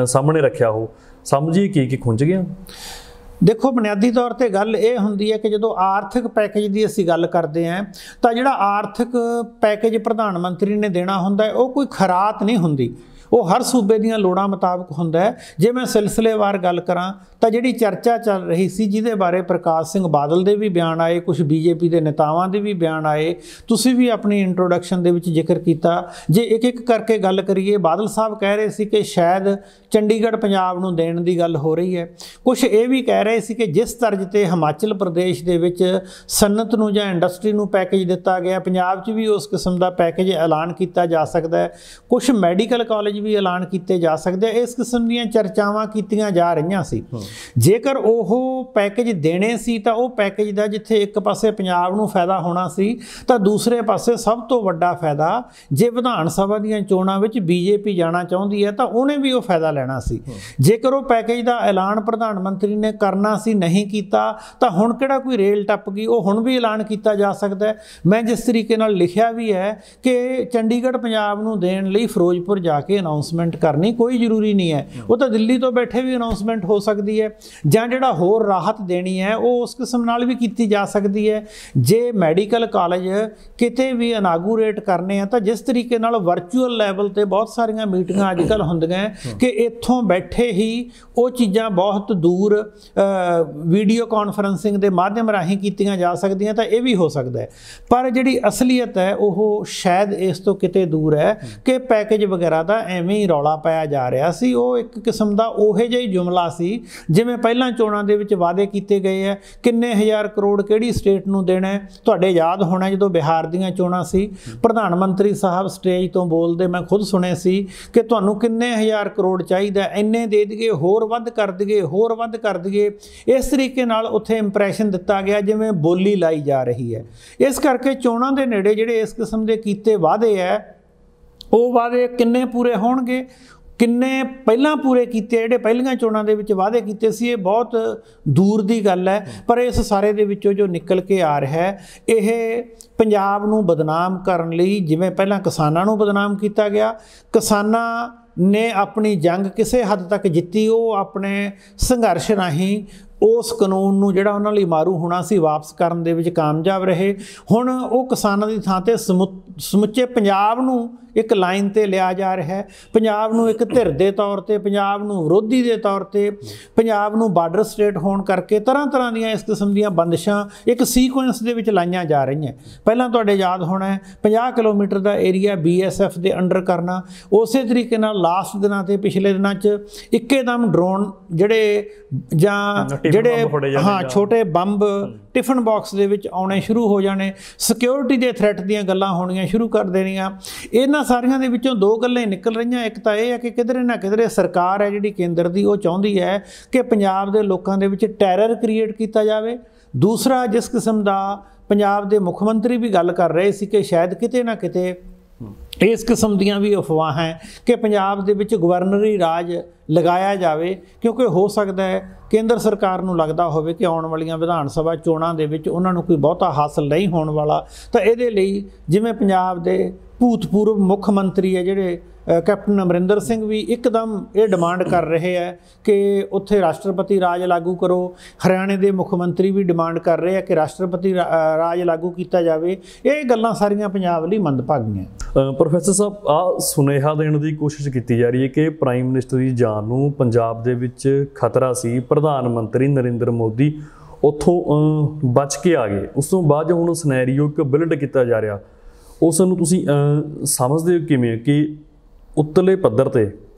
ਸਾਹਮਣੇ ਰੱਖਿਆ। ਉਹ ਸਮਝੀਏ ਕੀ ਖੁੰਝ ਗਿਆ? ਦੇਖੋ, ਬੁਨਿਆਦੀ ਤੌਰ ਤੇ ਗੱਲ ਇਹ ਹੁੰਦੀ ਹੈ ਕਿ ਜਦੋਂ ਆਰਥਿਕ ਪੈਕੇਜ ਦੀ ਅਸੀਂ ਗੱਲ ਕਰਦੇ ਹਾਂ ਤਾਂ ਜਿਹੜਾ ਆਰਥਿਕ ਪੈਕੇਜ ਪ੍ਰਧਾਨ ਮੰਤਰੀ ਨੇ ਦੇਣਾ ਹੁੰਦਾ ਉਹ ਕੋਈ ਖਰਾਤ ਨਹੀਂ ਹੁੰਦੀ, ਉਹ ਹਰ ਸੂਬੇ ਦੀਆਂ ਲੋੜਾਂ ਮੁਤਾਬਕ ਹੁੰਦਾ ਹੈ। ਜੇ ਮੈਂ ਸਿਲਸਿਲੇਵਾਰ ਗੱਲ ਕਰਾਂ ਤਾਂ ਜਿਹੜੀ ਚਰਚਾ ਚੱਲ ਰਹੀ ਸੀ, ਜਿਹਦੇ ਬਾਰੇ ਪ੍ਰਕਾਸ਼ ਸਿੰਘ ਬਾਦਲ ਦੇ ਵੀ ਬਿਆਨ ਆਏ, ਕੁਝ ਬੀਜੇਪੀ ਦੇ ਨੇਤਾਵਾਂ ਦੇ ਵੀ ਬਿਆਨ ਆਏ, ਤੁਸੀਂ ਵੀ ਆਪਣੀ ਇੰਟਰੋਡਕਸ਼ਨ ਦੇ ਵਿੱਚ ਜ਼ਿਕਰ ਕੀਤਾ। ਜੇ ਇੱਕ ਇੱਕ ਕਰਕੇ ਗੱਲ ਕਰੀਏ, ਬਾਦਲ ਸਾਹਿਬ ਕਹਿ ਰਹੇ ਸੀ ਕਿ ਸ਼ਾਇਦ ਚੰਡੀਗੜ੍ਹ ਪੰਜਾਬ ਨੂੰ ਦੇਣ ਦੀ ਗੱਲ ਹੋ ਰਹੀ ਹੈ। ਕੁਝ ਇਹ ਵੀ ਕਹਿ ਰਹੇ ਸੀ ਕਿ ਜਿਸ ਤਰਜ਼ ਤੇ ਹਿਮਾਚਲ ਪ੍ਰਦੇਸ਼ ਦੇ ਵਿੱਚ ਸਨਅਤ ਨੂੰ ਜਾਂ ਇੰਡਸਟਰੀ ਨੂੰ ਪੈਕੇਜ ਦਿੱਤਾ ਗਿਆ, ਪੰਜਾਬ 'ਚ ਵੀ ਉਸ ਕਿਸਮ ਦਾ ਪੈਕੇਜ ਐਲਾਨ ਕੀਤਾ ਜਾ ਸਕਦਾ ਹੈ। ਕੁਝ ਮੈਡੀਕਲ ਕਾਲਜ ਵੀ ਐਲਾਨ ਕੀਤੇ ਜਾ ਸਕਦੇ। ਇਸ ਕਿਸਮ ਦੀਆਂ ਚਰਚਾਵਾਂ ਕੀਤੀਆਂ ਜਾ ਰਹੀਆਂ ਸੀ। ਜੇਕਰ ਉਹ ਪੈਕੇਜ ਦੇਣੇ ਸੀ ਤਾਂ ਉਹ ਪੈਕੇਜ ਦਾ ਜਿੱਥੇ ਇੱਕ ਪਾਸੇ ਪੰਜਾਬ ਨੂੰ ਫਾਇਦਾ ਹੋਣਾ ਸੀ ਤਾਂ ਦੂਸਰੇ ਪਾਸੇ ਸਭ ਤੋਂ ਵੱਡਾ ਫਾਇਦਾ, ਜੇ ਵਿਧਾਨ ਸਭਾ ਦੀਆਂ ਚੋਣਾਂ ਵਿੱਚ ਬੀਜੇਪੀ ਜਾਣਾ ਚਾਹੁੰਦੀ ਹੈ ਤਾਂ ਉਹਨੇ ਵੀ ਉਹ ਫਾਇਦਾ ਲੈਣਾ ਸੀ। ਜੇਕਰ ਉਹ ਪੈਕੇਜ ਦਾ ਐਲਾਨ ਪ੍ਰਧਾਨ ਮੰਤਰੀ ਨੇ ਕਰਨਾ ਸੀ, ਨਹੀਂ ਕੀਤਾ, ਤਾਂ ਹੁਣ ਕਿਹੜਾ ਕੋਈ ਰੇਲ ਟੱਪ ਗਈ, ਉਹ ਹੁਣ ਵੀ ਐਲਾਨ ਕੀਤਾ ਜਾ ਸਕਦਾ ਹੈ। ਮੈਂ ਜਿਸ ਤਰੀਕੇ ਨਾਲ ਲਿਖਿਆ ਵੀ ਹੈ ਕਿ ਚੰਡੀਗੜ੍ਹ ਪੰਜਾਬ ਨੂੰ ਦੇਣ ਲਈ ਫਿਰੋਜ਼ਪੁਰ ਜਾ ਕੇ ਅਨਾਉਂਸਮੈਂਟ ਕਰਨੀ ਕੋਈ ਜ਼ਰੂਰੀ ਨਹੀਂ ਹੈ, ਉਹ ਤਾਂ ਦਿੱਲੀ ਤੋਂ ਬੈਠੇ ਵੀ ਅਨਾਉਂਸਮੈਂਟ ਹੋ ਸਕਦੀ ਹੈ, ਜਾਂ ਜਿਹੜਾ ਹੋਰ ਰਾਹਤ ਦੇਣੀ ਹੈ ਉਹ ਉਸ ਕਿਸਮ ਨਾਲ ਵੀ ਕੀਤੀ ਜਾ ਸਕਦੀ ਹੈ। ਜੇ ਮੈਡੀਕਲ ਕਾਲਜ ਕਿਤੇ ਵੀ ਇਨਾਗੂਰੇਟ ਕਰਨੇ ਆ ਤਾਂ ਜਿਸ ਤਰੀਕੇ ਨਾਲ ਵਰਚੁਅਲ ਲੈਵਲ ਤੇ ਬਹੁਤ ਸਾਰੀਆਂ ਮੀਟਿੰਗਾਂ ਅੱਜ ਕੱਲ੍ਹ ਹੁੰਦੀਆਂ ਕਿ ਇੱਥੋਂ ਬੈਠੇ ਹੀ ਉਹ ਚੀਜ਼ਾਂ ਬਹੁਤ ਦੂਰ ਵੀਡੀਓ ਕਾਨਫਰੰਸਿੰਗ ਦੇ ਮਾਧਿਅਮ ਰਾਹੀਂ ਕੀਤੀਆਂ ਜਾ ਸਕਦੀਆਂ, ਤਾਂ ਇਹ ਵੀ ਹੋ ਸਕਦਾ ਹੈ। ਪਰ ਜਿਹੜੀ ਅਸਲੀਅਤ ਹੈ ਉਹ ਸ਼ਾਇਦ ਇਸ ਤੋਂ ਕਿਤੇ ਦੂਰ ਹੈ ਕਿ ਪੈਕੇਜ ਵਗੈਰਾ ਦਾ ਐਵੇਂ ਹੀ ਰੌਲਾ ਪਾਇਆ ਜਾ ਰਿਹਾ ਸੀ, ਉਹ ਇੱਕ ਕਿਸਮ ਦਾ ਉਹੋ ਜਿਹਾ ਹੀ ਜੁਮਲਾ ਸੀ ਜਿਵੇਂ ਪਹਿਲਾਂ ਚੋਣਾਂ ਦੇ ਵਿੱਚ ਵਾਅਦੇ ਕੀਤੇ ਗਏ ਹੈ। ਕਿੰਨੇ ਹਜ਼ਾਰ ਕਰੋੜ ਕਿਹੜੀ ਸਟੇਟ ਨੂੰ ਦੇਣਾ ਹੈ? ਤੁਹਾਡੇ ਯਾਦ ਹੋਣਾ ਜਦੋਂ ਬਿਹਾਰ ਦੀਆਂ ਚੋਣਾਂ ਸੀ, ਪ੍ਰਧਾਨ ਮੰਤਰੀ ਸਾਹਿਬ ਸਟੇਜ ਤੋਂ ਬੋਲਦੇ ਮੈਂ ਖੁਦ ਸੁਣੇ ਸੀ ਕਿ ਤੁਹਾਨੂੰ ਕਿੰਨੇ ਹਜ਼ਾਰ ਕਰੋੜ ਚਾਹੀਦਾ, ਇੰਨੇ ਦੇ ਦਈਏ, ਹੋਰ ਵੱਧ ਕਰ ਦਈਏ, ਹੋਰ ਵੱਧ ਕਰ ਦਈਏ। ਇਸ ਤਰੀਕੇ ਨਾਲ ਉੱਥੇ ਇੰਪ੍ਰੈਸ਼ਨ ਦਿੱਤਾ ਗਿਆ ਜਿਵੇਂ ਬੋਲੀ ਲਾਈ ਜਾ ਰਹੀ ਹੈ। ਇਸ ਕਰਕੇ ਚੋਣਾਂ ਦੇ ਨੇੜੇ ਜਿਹੜੇ ਇਸ ਕਿਸਮ ਦੇ ਕੀਤੇ ਵਾਅਦੇ ਹੈ, ਉਹ ਵਾਅਦੇ ਕਿੰਨੇ ਪੂਰੇ ਹੋਣਗੇ, ਕਿੰਨੇ ਪਹਿਲਾਂ ਪੂਰੇ ਕੀਤੇ, ਜਿਹੜੇ ਪਹਿਲੀਆਂ ਚੋਣਾਂ ਦੇ ਵਿੱਚ ਵਾਅਦੇ ਕੀਤੇ ਸੀ, ਇਹ ਬਹੁਤ ਦੂਰ ਦੀ ਗੱਲ ਹੈ। ਪਰ ਇਸ ਸਾਰੇ ਦੇ ਵਿੱਚੋਂ ਜੋ ਨਿਕਲ ਕੇ ਆ ਰਿਹਾ ਹੈ, ਇਹ ਪੰਜਾਬ ਨੂੰ ਬਦਨਾਮ ਕਰਨ ਲਈ, ਜਿਵੇਂ ਪਹਿਲਾਂ ਕਿਸਾਨਾਂ ਨੂੰ ਬਦਨਾਮ ਕੀਤਾ ਗਿਆ, ਕਿਸਾਨਾਂ ਨੇ ਆਪਣੀ ਜੰਗ ਕਿਸੇ ਹੱਦ ਤੱਕ ਜਿੱਤੀ, ਉਹ ਆਪਣੇ ਸੰਘਰਸ਼ ਰਾਹੀਂ ਉਸ ਕਾਨੂੰਨ ਨੂੰ ਜਿਹੜਾ ਉਹਨਾਂ ਲਈ ਮਾਰੂ ਹੋਣਾ ਸੀ ਵਾਪਸ ਕਰਨ ਦੇ ਵਿੱਚ ਕਾਮਯਾਬ ਰਹੇ। ਹੁਣ ਉਹ ਕਿਸਾਨਾਂ ਦੀ ਥਾਂ 'ਤੇ ਸਮੁੱਚੇ ਪੰਜਾਬ ਨੂੰ ਇੱਕ ਲਾਈਨ 'ਤੇ ਲਿਆ ਜਾ ਰਿਹਾ ਹੈ। ਪੰਜਾਬ ਨੂੰ ਇੱਕ ਧਿਰ ਦੇ ਤੌਰ 'ਤੇ, ਪੰਜਾਬ ਨੂੰ ਵਿਰੋਧੀ ਦੇ ਤੌਰ 'ਤੇ, ਪੰਜਾਬ ਨੂੰ ਬਾਰਡਰ ਸਟੇਟ ਹੋਣ ਕਰਕੇ ਤਰ੍ਹਾਂ ਤਰ੍ਹਾਂ ਦੀਆਂ ਇਸ ਕਿਸਮ ਦੀਆਂ ਬੰਦਿਸ਼ਾਂ ਇੱਕ ਸੀਕੁਐਂਸ ਦੇ ਵਿੱਚ ਲਾਈਆਂ ਜਾ ਰਹੀਆਂ। ਪਹਿਲਾਂ ਤੁਹਾਡੇ ਯਾਦ ਹੋਣਾ ਹੈ 50 ਕਿਲੋਮੀਟਰ ਦਾ ਏਰੀਆ BSF ਦੇ ਅੰਡਰ ਕਰਨਾ। ਉਸੇ ਤਰੀਕੇ ਨਾਲ ਲਾਸਟ ਦਿਨਾਂ 'ਤੇ ਪਿਛਲੇ ਦਿਨਾਂ 'ਚ ਇੱਕੇਦਮ ਡਰੋਨ ਜਿਹੜੇ ਜਾਂ ਛੋਟੇ ਬੰਬ ਟਿਫਨ ਬਾਕਸ ਦੇ ਵਿੱਚ ਆਉਣੇ ਸ਼ੁਰੂ ਹੋ ਜਾਣੇ, ਸਿਕਿਉਰਿਟੀ ਦੇ ਥ੍ਰੈਟ ਦੀਆਂ ਗੱਲਾਂ ਹੋਣੀਆਂ ਸ਼ੁਰੂ ਕਰ ਦੇਣੀਆਂ। ਇਹਨਾਂ ਸਾਰੀਆਂ ਦੇ ਵਿੱਚੋਂ ਦੋ ਗੱਲਾਂ ਹੀ ਨਿਕਲ ਰਹੀਆਂ। ਇੱਕ ਤਾਂ ਇਹ ਹੈ ਕਿ ਕਿਧਰੇ ਨਾ ਕਿਧਰੇ ਸਰਕਾਰ ਹੈ ਜਿਹੜੀ ਕੇਂਦਰ ਦੀ, ਉਹ ਚਾਹੁੰਦੀ ਹੈ ਕਿ ਪੰਜਾਬ ਦੇ ਲੋਕਾਂ ਦੇ ਵਿੱਚ ਟੈਰਰ ਕ੍ਰੀਏਟ ਕੀਤਾ ਜਾਵੇ। ਦੂਸਰਾ, ਜਿਸ ਕਿਸਮ ਦਾ ਪੰਜਾਬ ਦੇ ਮੁੱਖ ਮੰਤਰੀ ਵੀ ਗੱਲ ਕਰ ਰਹੇ ਸੀ ਕਿ ਸ਼ਾਇਦ ਕਿਤੇ ਨਾ ਕਿਤੇ ਇਸ ਕਿਸਮ ਦੀਆਂ ਵੀ ਅਫਵਾਹਾਂ ਹੈ ਕਿ ਪੰਜਾਬ ਦੇ ਵਿੱਚ ਗਵਰਨਰੀ ਰਾਜ ਲਗਾਇਆ ਜਾਵੇ, ਕਿਉਂਕਿ ਹੋ ਸਕਦਾ ਹੈ ਕੇਂਦਰ ਸਰਕਾਰ ਨੂੰ ਲੱਗਦਾ ਹੋਵੇ ਕਿ ਆਉਣ ਵਾਲੀਆਂ ਵਿਧਾਨ ਸਭਾ ਚੋਣਾਂ ਦੇ ਵਿੱਚ ਉਹਨਾਂ ਨੂੰ ਕੋਈ ਬਹੁਤਾ ਹਾਸਲ ਨਹੀਂ ਹੋਣ ਵਾਲਾ। ਤਾਂ ਇਹਦੇ ਲਈ ਜਿਵੇਂ ਪੰਜਾਬ ਦੇ ਭੂਤਪੂਰਵ ਮੁੱਖ ਮੰਤਰੀ ਹੈ ਜਿਹੜੇ ਕੈਪਟਨ ਅਮਰਿੰਦਰ ਸਿੰਘ ਵੀ ਇੱਕਦਮ ਇਹ ਡਿਮਾਂਡ ਕਰ ਰਹੇ ਹੈ ਕਿ ਉੱਥੇ ਰਾਸ਼ਟਰਪਤੀ ਰਾਜ ਲਾਗੂ ਕਰੋ। ਹਰਿਆਣੇ ਦੇ ਮੁੱਖ ਮੰਤਰੀ ਵੀ ਡਿਮਾਂਡ ਕਰ ਰਹੇ ਆ ਕਿ ਰਾਸ਼ਟਰਪਤੀ ਰਾਜ ਲਾਗੂ ਕੀਤਾ ਜਾਵੇ। ਇਹ ਗੱਲਾਂ ਸਾਰੀਆਂ ਪੰਜਾਬ ਲਈ ਮੰਦਭਾਗੀਆਂ। ਪ੍ਰੋਫੈਸਰ ਸਾਹਿਬ, ਆਹ ਸੁਨੇਹਾ ਦੇਣ ਦੀ ਕੋਸ਼ਿਸ਼ ਕੀਤੀ ਜਾ ਰਹੀ ਹੈ ਕਿ ਪ੍ਰਾਈਮ ਮਿਨਿਸਟਰ ਦੀ ਜਾਨ ਨੂੰ ਪੰਜਾਬ ਦੇ ਵਿੱਚ ਖਤਰਾ ਸੀ, ਪ੍ਰਧਾਨ ਮੰਤਰੀ ਨਰਿੰਦਰ ਮੋਦੀ ਉੱਥੋਂ ਬਚ ਕੇ ਆ ਗਏ। ਉਸ ਤੋਂ ਬਾਅਦ ਹੁਣ ਸਿਨੈਰੀਓ ਇੱਕ ਬਿਲਡ ਕੀਤਾ ਜਾ ਰਿਹਾ, ਉਸ ਨੂੰ ਤੁਸੀਂ ਸਮਝਦੇ ਹੋ ਕਿਵੇਂ ਕਿ ਉੱਤਲੇ ਪੱਧਰ 'ਤੇ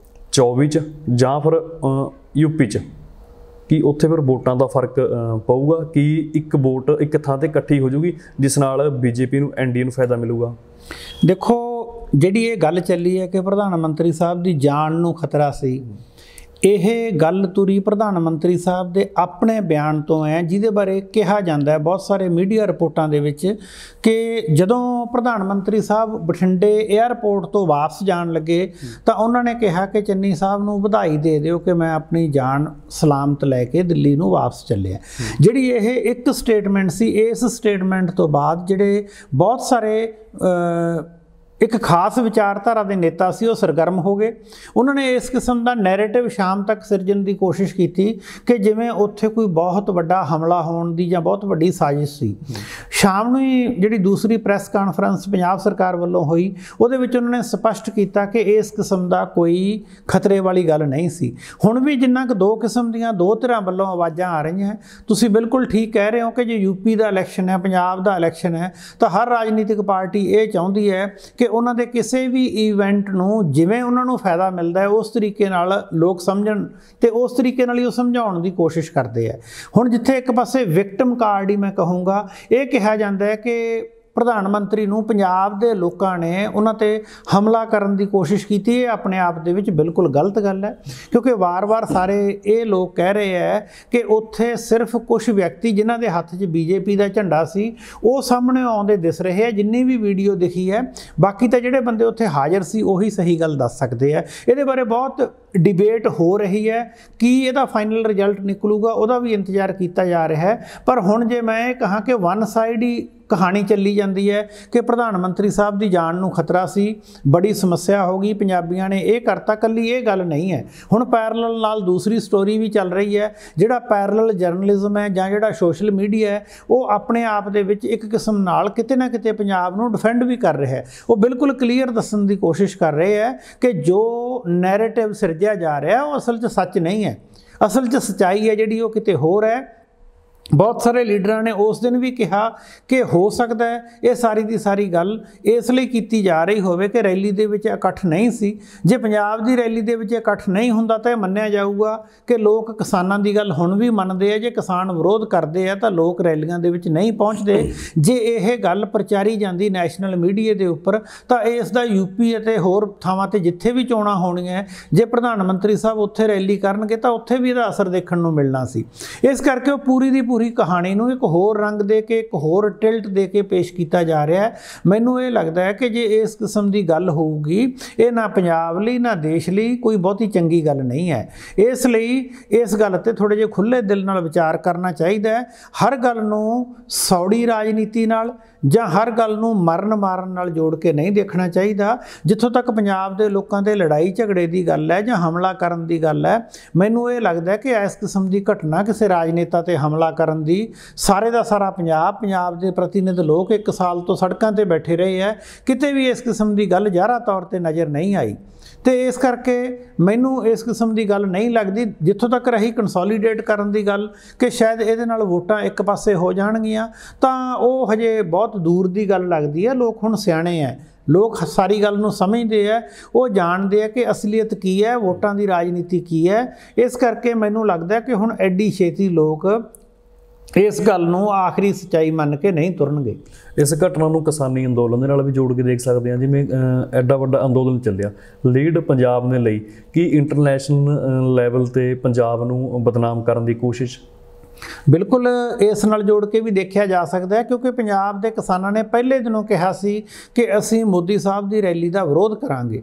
24 'ਚ ਜਾਂ ਫਿਰ UP 'ਚ ਕਿ ਉੱਥੇ ਫਿਰ ਵੋਟਾਂ ਦਾ ਫਰਕ ਪਊਗਾ ਕਿ ਇੱਕ ਵੋਟ ਇੱਕ ਥਾਂ 'ਤੇ ਇਕੱਠੀ ਹੋ ਜੂਗੀ ਜਿਸ ਨਾਲ BJP ਨੂੰ NDA ਨੂੰ ਫਾਇਦਾ ਮਿਲੂਗਾ? ਦੇਖੋ, ਜਿਹੜੀ ਇਹ ਗੱਲ ਚੱਲੀ ਹੈ ਕਿ ਪ੍ਰਧਾਨ ਮੰਤਰੀ ਸਾਹਿਬ ਦੀ ਜਾਨ ਨੂੰ ਖਤਰਾ ਸੀ, ਇਹ ਗੱਲ ਤੁਰੀ ਪ੍ਰਧਾਨ ਮੰਤਰੀ ਸਾਹਿਬ ਦੇ ਆਪਣੇ ਬਿਆਨ ਤੋਂ ਹੈ, ਜਿਹਦੇ ਬਾਰੇ ਕਿਹਾ ਜਾਂਦਾ ਹੈ ਬਹੁਤ ਸਾਰੇ ਮੀਡੀਆ ਰਿਪੋਰਟਾਂ ਦੇ ਵਿੱਚ ਕਿ ਜਦੋਂ ਪ੍ਰਧਾਨ ਮੰਤਰੀ ਸਾਹਿਬ ਬਠਿੰਡੇ ਏਅਰਪੋਰਟ ਤੋਂ ਵਾਪਸ ਜਾਣ ਲੱਗੇ ਤਾਂ ਉਹਨਾਂ ਨੇ ਕਿਹਾ ਕਿ ਚੰਨੀ ਸਾਹਿਬ ਨੂੰ ਵਧਾਈ ਦੇ ਦਿਓ ਕਿ ਮੈਂ ਆਪਣੀ ਜਾਨ ਸਲਾਮਤ ਲੈ ਕੇ ਦਿੱਲੀ ਨੂੰ ਵਾਪਸ ਚੱਲਿਆ। ਜਿਹੜੀ ਇਹ ਇੱਕ ਸਟੇਟਮੈਂਟ ਸੀ, ਇਸ ਸਟੇਟਮੈਂਟ ਤੋਂ ਬਾਅਦ ਜਿਹੜੇ ਬਹੁਤ ਸਾਰੇ ਇੱਕ ਖਾਸ ਵਿਚਾਰਧਾਰਾ ਦੇ ਨੇਤਾ ਸੀ ਉਹ ਸਰਗਰਮ ਹੋ ਗਏ। ਉਹਨਾਂ ਨੇ ਇਸ ਕਿਸਮ ਦਾ ਨੈਰੇਟਿਵ ਸ਼ਾਮ ਤੱਕ ਸਿਰਜਣ ਦੀ ਕੋਸ਼ਿਸ਼ ਕੀਤੀ ਕਿ ਜਿਵੇਂ ਉੱਥੇ ਕੋਈ ਬਹੁਤ ਵੱਡਾ ਹਮਲਾ ਹੋਣ ਦੀ ਜਾਂ ਬਹੁਤ ਵੱਡੀ ਸਾਜ਼ਿਸ਼ ਸੀ। ਸ਼ਾਮ ਨੂੰ ਹੀ ਜਿਹੜੀ ਦੂਸਰੀ ਪ੍ਰੈਸ ਕਾਨਫਰੰਸ ਪੰਜਾਬ ਸਰਕਾਰ ਵੱਲੋਂ ਹੋਈ, ਉਹਦੇ ਵਿੱਚ ਉਹਨਾਂ ਨੇ ਸਪਸ਼ਟ ਕੀਤਾ ਕਿ ਇਸ ਕਿਸਮ ਦਾ ਕੋਈ ਖਤਰੇ ਵਾਲੀ ਗੱਲ ਨਹੀਂ ਸੀ। ਹੁਣ ਵੀ ਜਿੰਨਾ ਕੁ ਦੋ ਕਿਸਮ ਦੀਆਂ ਦੋ ਧਿਰਾਂ ਵੱਲੋਂ ਆਵਾਜ਼ਾਂ ਆ ਰਹੀਆਂ, ਤੁਸੀਂ ਬਿਲਕੁਲ ਠੀਕ ਕਹਿ ਰਹੇ ਹੋ ਕਿ ਜੇ UP ਦਾ ਇਲੈਕਸ਼ਨ ਹੈ, ਪੰਜਾਬ ਦਾ ਇਲੈਕਸ਼ਨ ਹੈ, ਤਾਂ ਹਰ ਰਾਜਨੀਤਿਕ ਪਾਰਟੀ ਇਹ ਚਾਹੁੰਦੀ ਹੈ ਕਿ ਉਹਨਾਂ ਦੇ ਕਿਸੇ ਵੀ ਇਵੈਂਟ ਨੂੰ ਜਿਵੇਂ ਉਹਨਾਂ ਨੂੰ ਫਾਇਦਾ ਮਿਲਦਾ ਹੈ ਉਸ ਤਰੀਕੇ ਨਾਲ ਲੋਕ ਸਮਝਣ ਤੇ ਉਸ ਤਰੀਕੇ ਨਾਲ ਹੀ ਉਹ ਸਮਝਾਉਣ ਦੀ ਕੋਸ਼ਿਸ਼ ਕਰਦੇ ਆ। ਹੁਣ ਜਿੱਥੇ ਇੱਕ ਪਾਸੇ ਵਿਕਟਮ ਕਾਰਡ ਹੀ ਮੈਂ ਕਹੂੰਗਾ, ਇਹ ਕਿਹਾ ਜਾਂਦਾ ਹੈ ਕਿ ਪ੍ਰਧਾਨ ਮੰਤਰੀ ਨੂੰ ਪੰਜਾਬ ਦੇ ਲੋਕਾਂ ਨੇ ਉਹਨਾਂ 'ਤੇ ਹਮਲਾ ਕਰਨ ਦੀ ਕੋਸ਼ਿਸ਼ ਕੀਤੀ। ਇਹ ਆਪਣੇ ਆਪ ਦੇ ਵਿੱਚ ਬਿਲਕੁਲ ਗਲਤ ਗੱਲ ਹੈ, ਕਿਉਂਕਿ ਵਾਰ-ਵਾਰ ਸਾਰੇ ਇਹ ਲੋਕ ਕਹਿ ਰਹੇ ਹੈ ਕਿ ਉੱਥੇ ਸਿਰਫ ਕੁਝ ਵਿਅਕਤੀ ਜਿਨ੍ਹਾਂ ਦੇ ਹੱਥ 'ਚ BJP ਦਾ ਝੰਡਾ ਸੀ ਉਹ ਸਾਹਮਣੇ ਆਉਂਦੇ ਦਿਸ ਰਹੇ ਹੈ। ਜਿੰਨੀ ਵੀ ਵੀਡੀਓ ਦਿਖੀ ਹੈ, ਬਾਕੀ ਤਾਂ ਜਿਹੜੇ ਬੰਦੇ ਉੱਥੇ ਹਾਜ਼ਰ ਸੀ ਉਹੀ ਸਹੀ ਗੱਲ ਦੱਸ ਸਕਦੇ ਆ। ਇਹਦੇ ਬਾਰੇ ਬਹੁਤ ਡਿਬੇਟ ਹੋ ਰਹੀ ਹੈ, ਕੀ ਇਹਦਾ ਫਾਈਨਲ ਰਿਜ਼ਲਟ ਨਿਕਲੂਗਾ ਉਹਦਾ ਵੀ ਇੰਤਜ਼ਾਰ ਕੀਤਾ ਜਾ ਰਿਹਾ ਹੈ। ਪਰ ਹੁਣ ਜੇ ਮੈਂ ਇਹ ਕਹਾਂ ਕਿ ਵਨ ਸਾਈਡ ਹੀ ਕਹਾਣੀ ਚੱਲੀ ਜਾਂਦੀ ਹੈ ਕਿ ਪ੍ਰਧਾਨ ਮੰਤਰੀ ਸਾਹਿਬ ਦੀ ਜਾਨ ਨੂੰ ਖਤਰਾ ਸੀ, ਬੜੀ ਸਮੱਸਿਆ ਹੋ ਗਈ, ਪੰਜਾਬੀਆਂ ਨੇ ਇਹ ਕਰਤਾ, ਕੱਲੀ ਇਹ ਗੱਲ ਨਹੀਂ ਹੈ। ਹੁਣ ਪੈਰਲਲ ਨਾਲ ਦੂਸਰੀ ਸਟੋਰੀ ਵੀ ਚੱਲ ਰਹੀ ਹੈ। ਜਿਹੜਾ ਪੈਰਲਲ ਜਰਨਲਿਜ਼ਮ ਹੈ ਜਾਂ ਜਿਹੜਾ ਸੋਸ਼ਲ ਮੀਡੀਆ ਹੈ, ਉਹ ਆਪਣੇ ਆਪ ਦੇ ਵਿੱਚ ਇੱਕ ਕਿਸਮ ਨਾਲ ਕਿਤੇ ਨਾ ਕਿਤੇ ਪੰਜਾਬ ਨੂੰ ਡਿਫੈਂਡ ਵੀ ਕਰ ਰਿਹਾ ਹੈ। ਉਹ ਬਿਲਕੁਲ ਕਲੀਅਰ ਦੱਸਣ ਦੀ ਕੋਸ਼ਿਸ਼ ਕਰ ਰਹੇ ਹੈ ਕਿ ਜੋ ਨੈਰੇਟਿਵ ਸਿਰਜਿਆ ਜਾ ਰਿਹਾ ਉਹ ਅਸਲ 'ਚ ਸੱਚ ਨਹੀਂ ਹੈ। ਅਸਲ 'ਚ ਸੱਚਾਈ ਹੈ ਜਿਹੜੀ ਉਹ ਕਿਤੇ ਹੋਰ ਹੈ। ਬਹੁਤ ਸਾਰੇ ਲੀਡਰਾਂ ਨੇ ਉਸ ਦਿਨ ਵੀ ਕਿਹਾ ਕਿ ਹੋ ਸਕਦਾ ਹੈ ਇਹ ਸਾਰੀ ਦੀ ਸਾਰੀ ਗੱਲ ਇਸ ਲਈ ਕੀਤੀ ਜਾ ਰਹੀ ਹੋਵੇ ਕਿ ਰੈਲੀ ਦੇ ਵਿੱਚ ਇਕੱਠ ਨਹੀਂ ਸੀ। ਜੇ ਪੰਜਾਬ ਦੀ ਰੈਲੀ ਦੇ ਵਿੱਚ ਇਕੱਠ ਨਹੀਂ ਹੁੰਦਾ ਤਾਂ ਇਹ ਮੰਨਿਆ ਜਾਊਗਾ ਕਿ ਲੋਕ ਕਿਸਾਨਾਂ ਦੀ ਗੱਲ ਹੁਣ ਵੀ ਮੰਨਦੇ ਆ। ਜੇ ਕਿਸਾਨ ਵਿਰੋਧ ਕਰਦੇ ਆ ਤਾਂ ਲੋਕ ਰੈਲੀਆਂ ਦੇ ਵਿੱਚ ਨਹੀਂ ਪਹੁੰਚਦੇ। ਜੇ ਇਹ ਗੱਲ ਪ੍ਰਚਾਰੀ ਜਾਂਦੀ ਨੈਸ਼ਨਲ ਮੀਡੀਆ ਦੇ ਉੱਪਰ ਤਾਂ ਇਸ ਦਾ ਯੂਪੀ ਅਤੇ ਹੋਰ ਥਾਵਾਂ ਤੇ ਜਿੱਥੇ ਵੀ ਚੋਣਾਂ ਹੋਣੀਆਂ, ਜੇ ਪ੍ਰਧਾਨ ਮੰਤਰੀ ਸਾਹਿਬ ਉੱਥੇ ਰੈਲੀ ਕਰਨਗੇ ਤਾਂ ਉੱਥੇ ਵੀ ਇਹਦਾ ਅਸਰ ਦੇਖਣ ਨੂੰ ਮਿਲਣਾ ਸੀ। ਇਸ ਕਰਕੇ ਉਹ ਪੂਰੀ ਦੀ ਪੂਰੀ ਕਹਾਣੀ ਨੂੰ ਇੱਕ ਹੋਰ ਰੰਗ ਦੇ ਕੇ, ਇੱਕ ਹੋਰ ਟਿਲਟ ਦੇ ਕੇ ਪੇਸ਼ ਕੀਤਾ ਜਾ ਰਿਹਾ ਹੈ। ਮੈਨੂੰ ਇਹ ਲੱਗਦਾ ਹੈ ਕਿ ਜੇ ਇਸ ਕਿਸਮ ਦੀ ਗੱਲ ਹੋਊਗੀ, ਇਹ ਨਾ ਪੰਜਾਬ ਲਈ ਨਾ ਦੇਸ਼ ਲਈ ਕੋਈ ਬਹੁਤੀ ਚੰਗੀ ਗੱਲ ਨਹੀਂ ਹੈ। ਇਸ ਲਈ ਇਸ ਗੱਲ ਤੇ ਥੋੜ੍ਹੇ ਜਿਹੇ ਖੁੱਲ੍ਹੇ ਦਿਲ ਨਾਲ ਵਿਚਾਰ ਕਰਨਾ ਚਾਹੀਦਾ ਹੈ। ਹਰ ਗੱਲ ਨੂੰ ਸੌੜੀ ਰਾਜਨੀਤੀ ਨਾਲ ਜਾਂ ਹਰ ਗੱਲ ਨੂੰ ਮਰਨ ਮਾਰਨ ਨਾਲ ਜੋੜ ਕੇ ਨਹੀਂ ਦੇਖਣਾ ਚਾਹੀਦਾ। ਜਿੱਥੋਂ ਤੱਕ ਪੰਜਾਬ ਦੇ ਲੋਕਾਂ ਦੇ ਲੜਾਈ ਝਗੜੇ ਦੀ ਗੱਲ ਹੈ ਜਾਂ ਹਮਲਾ ਕਰਨ ਦੀ ਗੱਲ ਹੈ, ਮੈਨੂੰ ਇਹ ਲੱਗਦਾ ਕਿ ਇਸ ਕਿਸਮ ਦੀ ਘਟਨਾ ਕਿਸੇ ਰਾਜਨੇਤਾ ਤੇ ਹਮਲਾ ਕਰਨ ਦੀ ਸਾਰੇ ਦਾ ਸਾਰਾ ਪੰਜਾਬ ਦੇ ਪ੍ਰਤੀਨਿਧ ਲੋਕ 1 ਸਾਲ ਤੋਂ ਸੜਕਾਂ ਤੇ ਬੈਠੇ ਰਹੇ ਹੈ, ਕਿਤੇ ਵੀ ਇਸ ਕਿਸਮ ਦੀ ਗੱਲ ਜ਼ਾਹਰਾ ਤੌਰ ਤੇ ਨਜ਼ਰ ਨਹੀਂ ਆਈ। ਤੇ ਇਸ ਕਰਕੇ ਮੈਨੂੰ ਇਸ ਕਿਸਮ ਦੀ ਗੱਲ ਨਹੀਂ ਲੱਗਦੀ। ਜਿੱਥੋਂ ਤੱਕ ਰਹੀ ਕੰਸੋਲੀਡੇਟ ਕਰਨ ਦੀ ਗੱਲ ਕਿ ਸ਼ਾਇਦ ਇਹਦੇ ਨਾਲ ਵੋਟਾਂ ਇੱਕ ਪਾਸੇ ਹੋ ਜਾਣਗੀਆਂ, ਤਾਂ ਉਹ ਹਜੇ ਬਹੁਤ ਦੂਰ ਦੀ ਗੱਲ ਲੱਗਦੀ ਹੈ। ਲੋਕ ਹੁਣ ਸਿਆਣੇ ਹੈ, ਲੋਕ ਸਾਰੀ ਗੱਲ ਨੂੰ ਸਮਝਦੇ ਹੈ, ਉਹ ਜਾਣਦੇ ਆ ਕਿ ਅਸਲੀਅਤ ਕੀ ਹੈ, ਵੋਟਾਂ ਦੀ ਰਾਜਨੀਤੀ ਕੀ ਹੈ। ਇਸ ਕਰਕੇ ਮੈਨੂੰ ਲੱਗਦਾ ਕਿ ਹੁਣ ਐਡੀ ਛੇਤੀ ਲੋਕ ਇਸ ਗੱਲ ਨੂੰ ਆਖਰੀ ਸੱਚਾਈ ਮੰਨ ਕੇ ਨਹੀਂ ਤੁਰਨਗੇ। ਇਸ ਘਟਨਾ ਨੂੰ ਕਿਸਾਨੀ ਅੰਦੋਲਨ ਦੇ ਨਾਲ ਵੀ ਜੋੜ ਕੇ ਦੇਖ ਸਕਦੇ ਹਾਂ। ਜਿਵੇਂ ਐਡਾ ਵੱਡਾ ਅੰਦੋਲਨ ਚੱਲਿਆ ਲੀਡ ਪੰਜਾਬ ਨੇ ਲਈ, ਕਿ ਇੰਟਰਨੈਸ਼ਨਲ ਲੈਵਲ ਤੇ ਪੰਜਾਬ ਨੂੰ ਬਦਨਾਮ ਕਰਨ ਦੀ ਕੋਸ਼ਿਸ਼ ਬਿਲਕੁਲ ਇਸ ਨਾਲ ਜੋੜ ਕੇ ਵੀ ਦੇਖਿਆ ਜਾ ਸਕਦਾ ਹੈ, ਕਿਉਂਕਿ ਪੰਜਾਬ ਦੇ ਕਿਸਾਨਾਂ ਨੇ ਪਹਿਲੇ ਦਿਨੋਂ ਕਿਹਾ ਸੀ ਕਿ ਅਸੀਂ ਮੋਦੀ ਸਾਹਿਬ ਦੀ ਰੈਲੀ ਦਾ ਵਿਰੋਧ ਕਰਾਂਗੇ।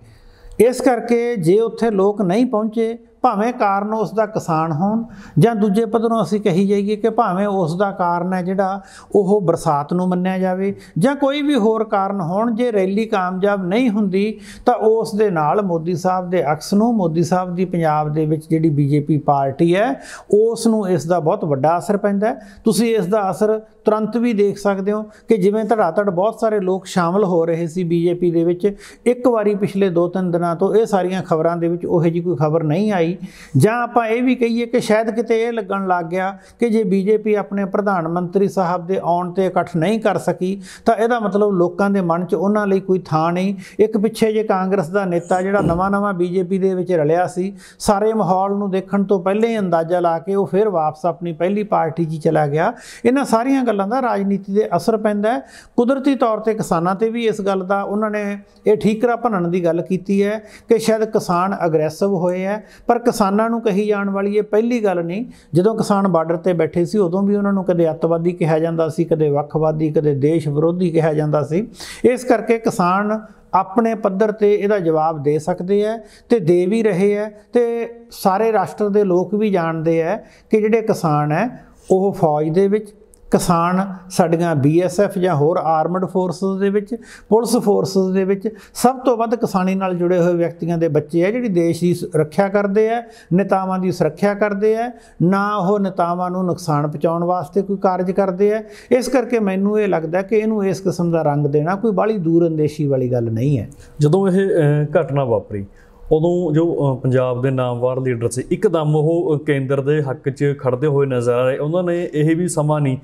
ਇਸ ਕਰਕੇ ਜੇ ਉੱਥੇ ਲੋਕ ਨਹੀਂ ਪਹੁੰਚੇ, ਭਾਵੇਂ ਕਾਰਨ ਉਸ ਦਾ ਕਿਸਾਨ ਹੋਣ ਜਾਂ ਦੂਜੇ ਪੱਧਰੋਂ ਅਸੀਂ ਕਹੀ ਜਾਈਏ ਕਿ ਭਾਵੇਂ ਉਸ ਦਾ ਕਾਰਨ ਹੈ ਜਿਹੜਾ ਉਹ ਬਰਸਾਤ ਨੂੰ ਮੰਨਿਆ ਜਾਵੇ ਜਾਂ ਕੋਈ ਵੀ ਹੋਰ ਕਾਰਨ ਹੋਣ, ਜੇ ਰੈਲੀ ਕਾਮਯਾਬ ਨਹੀਂ ਹੁੰਦੀ ਤਾਂ ਉਸ ਦੇ ਨਾਲ ਮੋਦੀ ਸਾਹਿਬ ਦੇ ਅਕਸ ਨੂੰ, ਮੋਦੀ ਸਾਹਿਬ ਦੀ ਪੰਜਾਬ ਦੇ ਵਿੱਚ ਜਿਹੜੀ ਬੀਜੇਪੀ ਪਾਰਟੀ ਹੈ ਉਸ ਨੂੰ ਇਸ ਦਾ ਬਹੁਤ ਵੱਡਾ ਅਸਰ ਪੈਂਦਾ ਹੈ। ਤੁਸੀਂ ਇਸ ਦਾ ਅਸਰ ਤੁਰੰਤ ਵੀ ਦੇਖ ਸਕਦੇ ਹੋ ਕਿ ਜਿਵੇਂ ਧੜਾਧੜ ਬਹੁਤ ਸਾਰੇ ਲੋਕ ਸ਼ਾਮਲ ਹੋ ਰਹੇ ਸੀ ਬੀਜੇਪੀ ਦੇ ਵਿੱਚ। ਇੱਕ ਵਾਰੀ ਪਿਛਲੇ 2-3 ਦਿਨਾਂ ਤੋਂ ਇਹ ਸਾਰੀਆਂ ਖਬਰਾਂ ਦੇ ਵਿੱਚ ਉਹੋ ਜਿਹੀ ਕੋਈ ਖਬਰ ਨਹੀਂ ਆਈ। ਜਾਂ ਆਪਾਂ ਇਹ ਵੀ ਕਹੀਏ ਕਿ ਸ਼ਾਇਦ ਕਿਤੇ ਇਹ ਲੱਗਣ ਲੱਗ ਗਿਆ ਕਿ ਜੇ ਬੀਜੇਪੀ ਆਪਣੇ ਪ੍ਰਧਾਨ ਮੰਤਰੀ ਸਾਹਿਬ ਦੇ ਆਉਣ ਤੇ ਇਕੱਠ ਨਹੀਂ ਕਰ ਸਕੀ ਤਾਂ ਇਹਦਾ ਮਤਲਬ ਲੋਕਾਂ ਦੇ ਮਨ 'ਚ ਉਹਨਾਂ ਲਈ ਕੋਈ ਥਾਂ ਨਹੀਂ। ਇੱਕ ਪਿੱਛੇ ਜੇ ਕਾਂਗਰਸ ਦਾ ਨੇਤਾ ਜਿਹੜਾ ਨਵਾਂ ਬੀਜੇਪੀ ਦੇ ਵਿੱਚ ਰਲਿਆ ਸੀ, ਸਾਰੇ ਮਾਹੌਲ ਨੂੰ ਦੇਖਣ ਤੋਂ ਪਹਿਲਾਂ ਹੀ ਅੰਦਾਜ਼ਾ ਲਾ ਕੇ ਉਹ ਫਿਰ ਵਾਪਸ ਆਪਣੀ ਪਹਿਲੀ ਪਾਰਟੀ 'ਚ ਚਲਾ ਗਿਆ। ਇਹਨਾਂ ਸਾਰੀਆਂ ਗੱਲਾਂ ਦਾ ਰਾਜਨੀਤੀ ਦੇ ਅਸਰ ਪੈਂਦਾ ਹੈ। ਕੁਦਰਤੀ ਤੌਰ ਤੇ ਕਿਸਾਨਾਂ ਤੇ ਵੀ ਇਸ ਗੱਲ ਦਾ ਉਹਨਾਂ ਨੇ ਇਹ ਠੀਕਰਾ ਭੰਨਣ ਦੀ ਗੱਲ ਕੀਤੀ ਹੈ ਕਿ ਸ਼ਾਇਦ ਕਿਸਾਨ ਅਗਰੈਸਿਵ ਹੋਏ ਹੈ, ਪਰ ਕਿਸਾਨਾਂ ਨੂੰ ਕਹੀ ਜਾਣ ਵਾਲੀ ਇਹ ਪਹਿਲੀ ਗੱਲ ਨਹੀਂ। ਜਦੋਂ ਕਿਸਾਨ ਬਾਰਡਰ ਤੇ ਬੈਠੇ ਸੀ ਉਦੋਂ ਵੀ ਉਹਨਾਂ ਨੂੰ ਕਦੇ ਅੱਤਵਾਦੀ ਕਿਹਾ ਜਾਂਦਾ ਸੀ, ਕਦੇ ਵੱਖਵਾਦੀ, ਕਦੇ ਦੇਸ਼ ਵਿਰੋਧੀ ਕਿਹਾ ਜਾਂਦਾ ਸੀ। ਇਸ ਕਰਕੇ ਕਿਸਾਨ ਆਪਣੇ ਪੱਧਰ ਤੇ ਇਹਦਾ ਜਵਾਬ ਦੇ ਸਕਦੇ ਹੈ ਤੇ ਦੇ ਵੀ ਰਹੇ ਹੈ। ਤੇ ਸਾਰੇ ਰਾਸ਼ਟਰ ਦੇ ਲੋਕ ਵੀ ਜਾਣਦੇ ਹੈ ਕਿ ਜਿਹੜੇ ਕਿਸਾਨ ਹੈ ਉਹ ਫੌਜ ਦੇ ਵਿੱਚ, ਕਿਸਾਨ ਸਾਡੀਆਂ BSF ਜਾਂ ਹੋਰ ਆਰਮਡ ਫੋਰਸਿਸ ਦੇ ਵਿੱਚ, ਪੁਲਿਸ ਫੋਰਸਿਸ ਦੇ ਵਿੱਚ ਸਭ ਤੋਂ ਵੱਧ ਕਿਸਾਨੀ ਨਾਲ ਜੁੜੇ ਹੋਏ ਵਿਅਕਤੀਆਂ ਦੇ ਬੱਚੇ ਹੈ ਜਿਹੜੀ ਦੇਸ਼ ਦੀ ਰੱਖਿਆ ਕਰਦੇ ਹੈ, ਨੇਤਾਵਾਂ ਦੀ ਸੁਰੱਖਿਆ ਕਰਦੇ ਹੈ, ਨਾ ਉਹ ਨੇਤਾਵਾਂ ਨੂੰ ਨੁਕਸਾਨ ਪਹੁੰਚਾਉਣ ਵਾਸਤੇ ਕੋਈ ਕਾਰਜ ਕਰਦੇ ਹੈ। ਇਸ ਕਰਕੇ ਮੈਨੂੰ ਇਹ ਲੱਗਦਾ ਕਿ ਇਹਨੂੰ ਇਸ ਕਿਸਮ ਦਾ ਰੰਗ ਦੇਣਾ ਕੋਈ ਬਾਹਲੀ ਦੂਰ ਅੰਦੇਸ਼ੀ ਵਾਲੀ ਗੱਲ ਨਹੀਂ ਹੈ। ਜਦੋਂ ਇਹ ਘਟਨਾ ਵਾਪਰੀ ਉਦੋਂ ਜੋ ਪੰਜਾਬ ਦੇ ਨਾਮਵਰ ਲੀਡਰ ਸੀ, ਇੱਕਦਮ ਉਹ ਕੇਂਦਰ ਦੇ ਹੱਕ 'ਚ ਖੜ੍ਹਦੇ ਹੋਏ ਨਜ਼ਰ ਆਏ। ਉਹਨਾਂ ਨੇ ਇਹ ਵੀ ਸਮਾਂ ਨਹੀਂ